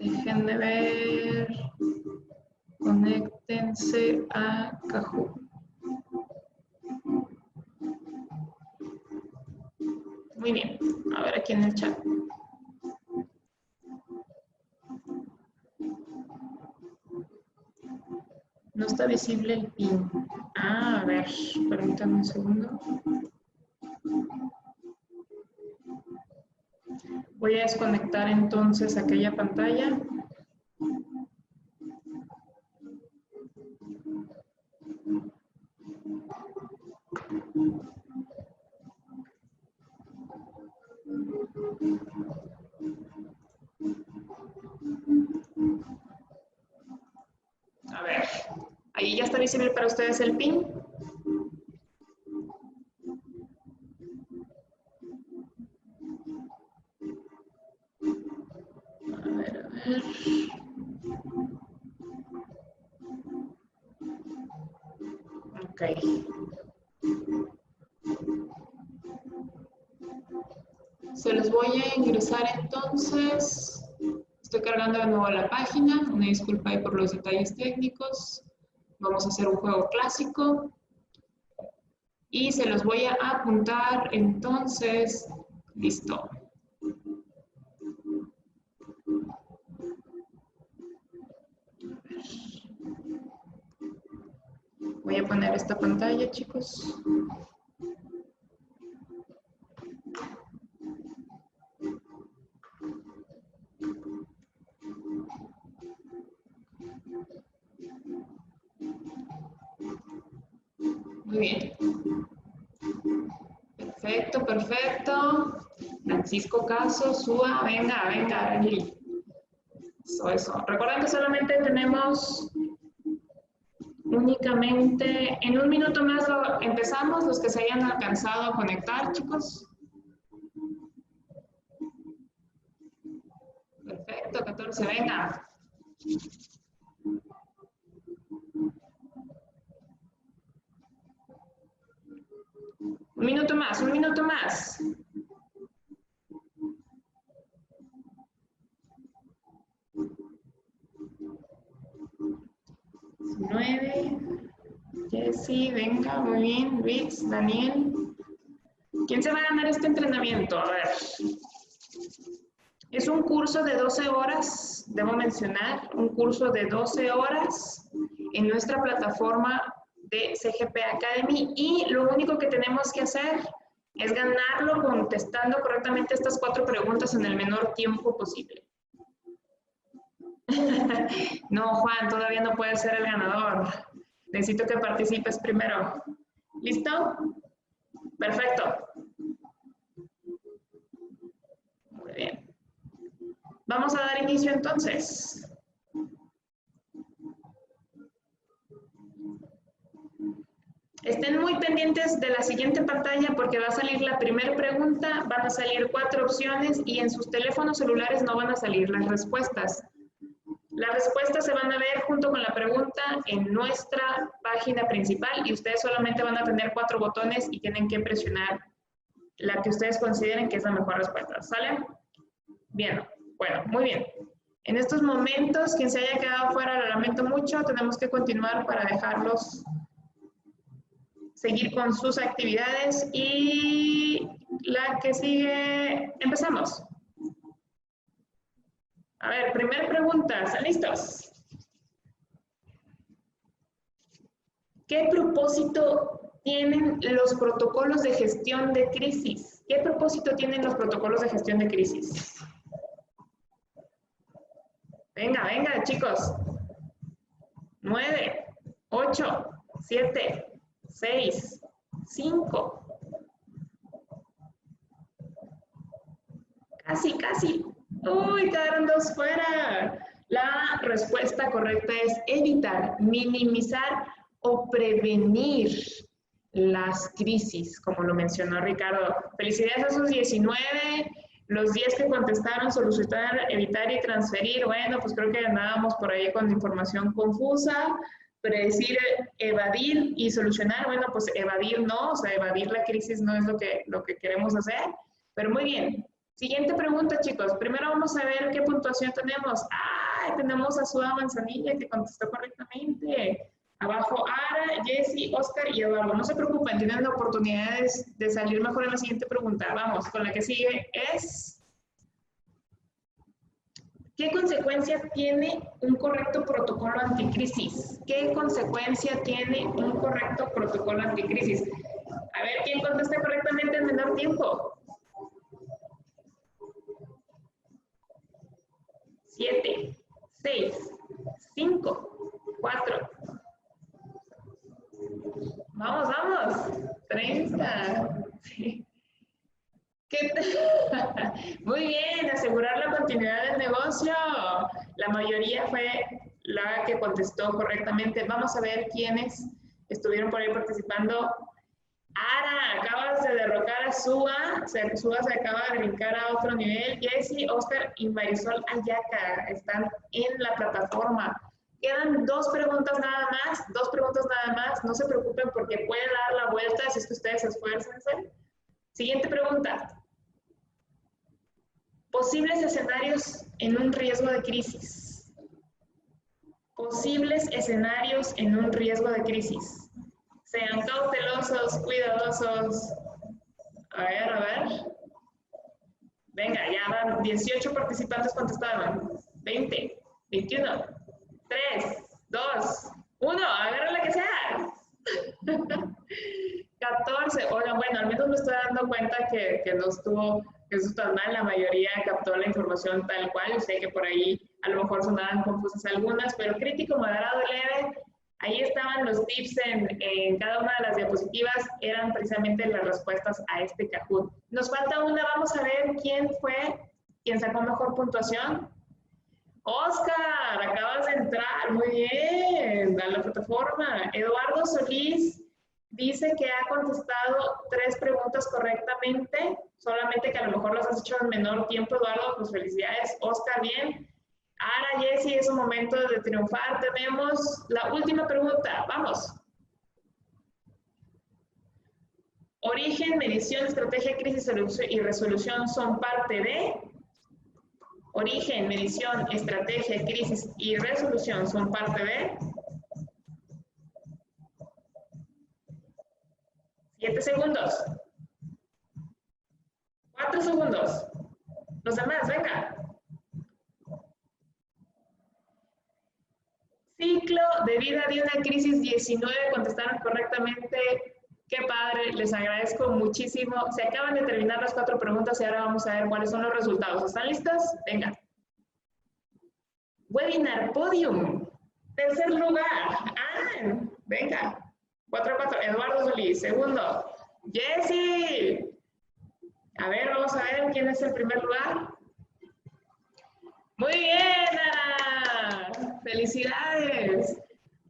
Déjenme ver. Conéctense a Kahoot. Muy bien. A ver aquí en el chat. No está visible el PIN. A ver, permítanme un segundo. Voy a desconectar entonces aquella pantalla. A ver, ahí ya está visible para ustedes el pin. A ver. Ok. Se los voy a ingresar entonces. Estoy cargando de nuevo la página. Una disculpa ahí por los detalles técnicos. Vamos a hacer un juego clásico. Y se los voy a apuntar entonces. Listo. Voy a poner esta pantalla, chicos. Muy bien. Perfecto, perfecto. Francisco Caso, Súa, venga, venga, Angeli. Eso. Recuerden que solamente tenemos únicamente, en un minuto más empezamos, los que se hayan alcanzado a conectar, chicos. Perfecto, 14, venga. Un minuto más, un minuto más. 9. Jessy, venga, muy bien. Luis, Daniel. ¿Quién se va a ganar este entrenamiento? A ver. Es un curso de 12 horas, debo mencionar, un curso de 12 horas en nuestra plataforma de CGP Academy y lo único que tenemos que hacer es ganarlo contestando correctamente estas 4 preguntas en el menor tiempo posible. No, Juan, todavía no puedes ser el ganador. Necesito que participes primero. ¿Listo? Perfecto. Muy bien. Vamos a dar inicio entonces. Estén muy pendientes de la siguiente pantalla porque va a salir la primera pregunta, van a salir 4 opciones y en sus teléfonos celulares no van a salir las respuestas. Las respuestas se van a ver junto con la pregunta en nuestra página principal y ustedes solamente van a tener 4 botones y tienen que presionar la que ustedes consideren que es la mejor respuesta. ¿Sale? Bien, bueno, muy bien. En estos momentos, quien se haya quedado fuera, lo lamento mucho, tenemos que continuar para dejarlos seguir con sus actividades y la que sigue, empezamos. A ver, primera pregunta, ¿están listos? ¿Qué propósito tienen los protocolos de gestión de crisis? ¿Qué propósito tienen los protocolos de gestión de crisis? Venga, venga, chicos. 9, 8, 7, 6, 5. Casi, casi. Uy, quedaron 2 fuera. La respuesta correcta es evitar, minimizar o prevenir las crisis, como lo mencionó Ricardo. Felicidades a esos 19. Los 10 que contestaron, solucionar, evitar y transferir. Bueno, pues creo que andábamos por ahí con información confusa. Predecir, evadir y solucionar. Bueno, pues evadir no, o sea, evadir la crisis no es lo que queremos hacer. Pero muy bien. Siguiente pregunta, chicos. Primero vamos a ver qué puntuación tenemos. ¡Ah! Tenemos a Suda Manzanilla que contestó correctamente. Abajo Ara, Jessy, Oscar y Eduardo. No se preocupen, tienen oportunidades de salir mejor en la siguiente pregunta. Vamos, con la que sigue es... ¿Qué consecuencia tiene un correcto protocolo anticrisis? ¿Qué consecuencia tiene un correcto protocolo anticrisis? A ver, ¿quién contesta correctamente en menor tiempo? 7, 6, 5, 4. Vamos, vamos. 30. Sí. Muy bien, asegurar la continuidad del negocio. La mayoría fue la que contestó correctamente. Vamos a ver quiénes estuvieron por ahí participando. Ara, acabas de derrocar a Suba. Suba se acaba de brincar a otro nivel. Jessy, Oscar y Marisol Ayaca están en la plataforma. Quedan 2 preguntas nada más. 2 preguntas nada más. No se preocupen porque puede dar la vuelta si es que ustedes se esfuerzan. Siguiente pregunta. Posibles escenarios en un riesgo de crisis. Posibles escenarios en un riesgo de crisis. Sean cautelosos, cuidadosos. A ver. Venga, ya van 18 participantes contestaron. 20, 21, 3, 2, 1. Agarra la que sea. 14. Oigan, bueno, al menos me estoy dando cuenta que no estuvo eso tan mal. La mayoría captó la información tal cual. Sé que por ahí a lo mejor sonaban confusas algunas, pero crítico, moderado, leve. Ahí estaban los tips en cada una de las diapositivas. Eran precisamente las respuestas a este Kahoot. Nos falta una. Vamos a ver quién fue quien sacó mejor puntuación. Oscar, acabas de entrar. Muy bien a la plataforma. Eduardo Solís dice que ha contestado 3 preguntas correctamente, solamente que a lo mejor las has hecho en menor tiempo, Eduardo, pues felicidades. Oscar, bien. Ara, Jessy, es un momento de triunfar. Tenemos la última pregunta. Vamos. Origen, medición, estrategia, crisis y resolución son parte de... Origen, medición, estrategia, crisis y resolución son parte de... 7 segundos. 4 segundos. Los demás, venga. Ciclo de vida de una crisis 19, contestaron correctamente. Qué padre, les agradezco muchísimo. Se acaban de terminar las 4 preguntas y ahora vamos a ver cuáles son los resultados. ¿Están listos? Venga. Webinar Podium. Tercer lugar. Venga. 4-4. Eduardo Solís. Segundo. Jessy. A ver, vamos a ver quién es el primer lugar. Muy bien, Ara. Felicidades.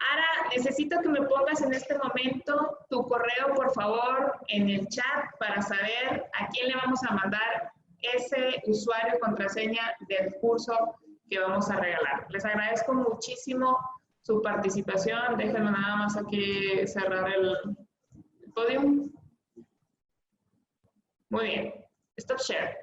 Ara, necesito que me pongas en este momento tu correo, por favor, en el chat para saber a quién le vamos a mandar ese usuario y contraseña del curso que vamos a regalar. Les agradezco muchísimo su participación. Déjenme nada más aquí cerrar el podium. Muy bien. Stop share.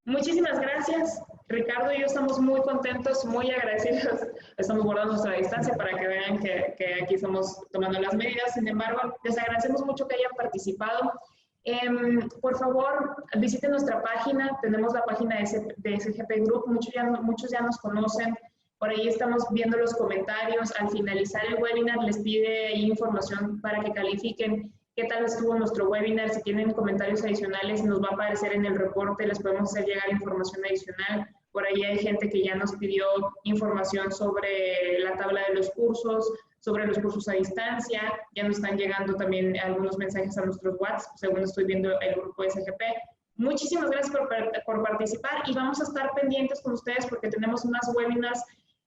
Muchísimas gracias. Ricardo y yo estamos muy contentos, muy agradecidos. Estamos guardando nuestra distancia para que vean que aquí estamos tomando las medidas. Sin embargo, les agradecemos mucho que hayan participado. Por favor, visiten nuestra página. Tenemos la página de SGP Group. Muchos ya nos conocen. Por ahí estamos viendo los comentarios. Al finalizar el webinar les pide información para que califiquen qué tal estuvo nuestro webinar. Si tienen comentarios adicionales, nos va a aparecer en el reporte, les podemos hacer llegar información adicional. Por ahí hay gente que ya nos pidió información sobre la tabla de los cursos, sobre los cursos a distancia. Ya nos están llegando también algunos mensajes a nuestros WhatsApp, según estoy viendo el grupo de SGP. Muchísimas gracias por participar y vamos a estar pendientes con ustedes porque tenemos más webinars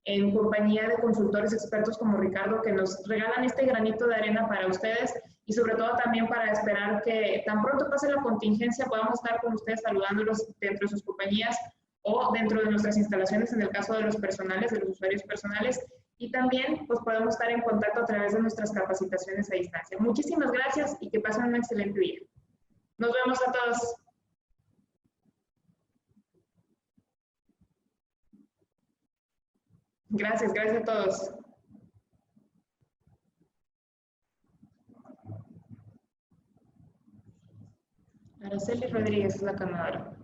en compañía de consultores expertos como Ricardo que nos regalan este granito de arena para ustedes y sobre todo también para esperar que tan pronto pase la contingencia podamos estar con ustedes saludándolos dentro de sus compañías o dentro de nuestras instalaciones en el caso de los personales, de los usuarios personales y también pues podemos estar en contacto a través de nuestras capacitaciones a distancia. Muchísimas gracias y que pasen un excelente día. Nos vemos a todos. Gracias, gracias a todos. Araceli Rodríguez es la ganadora.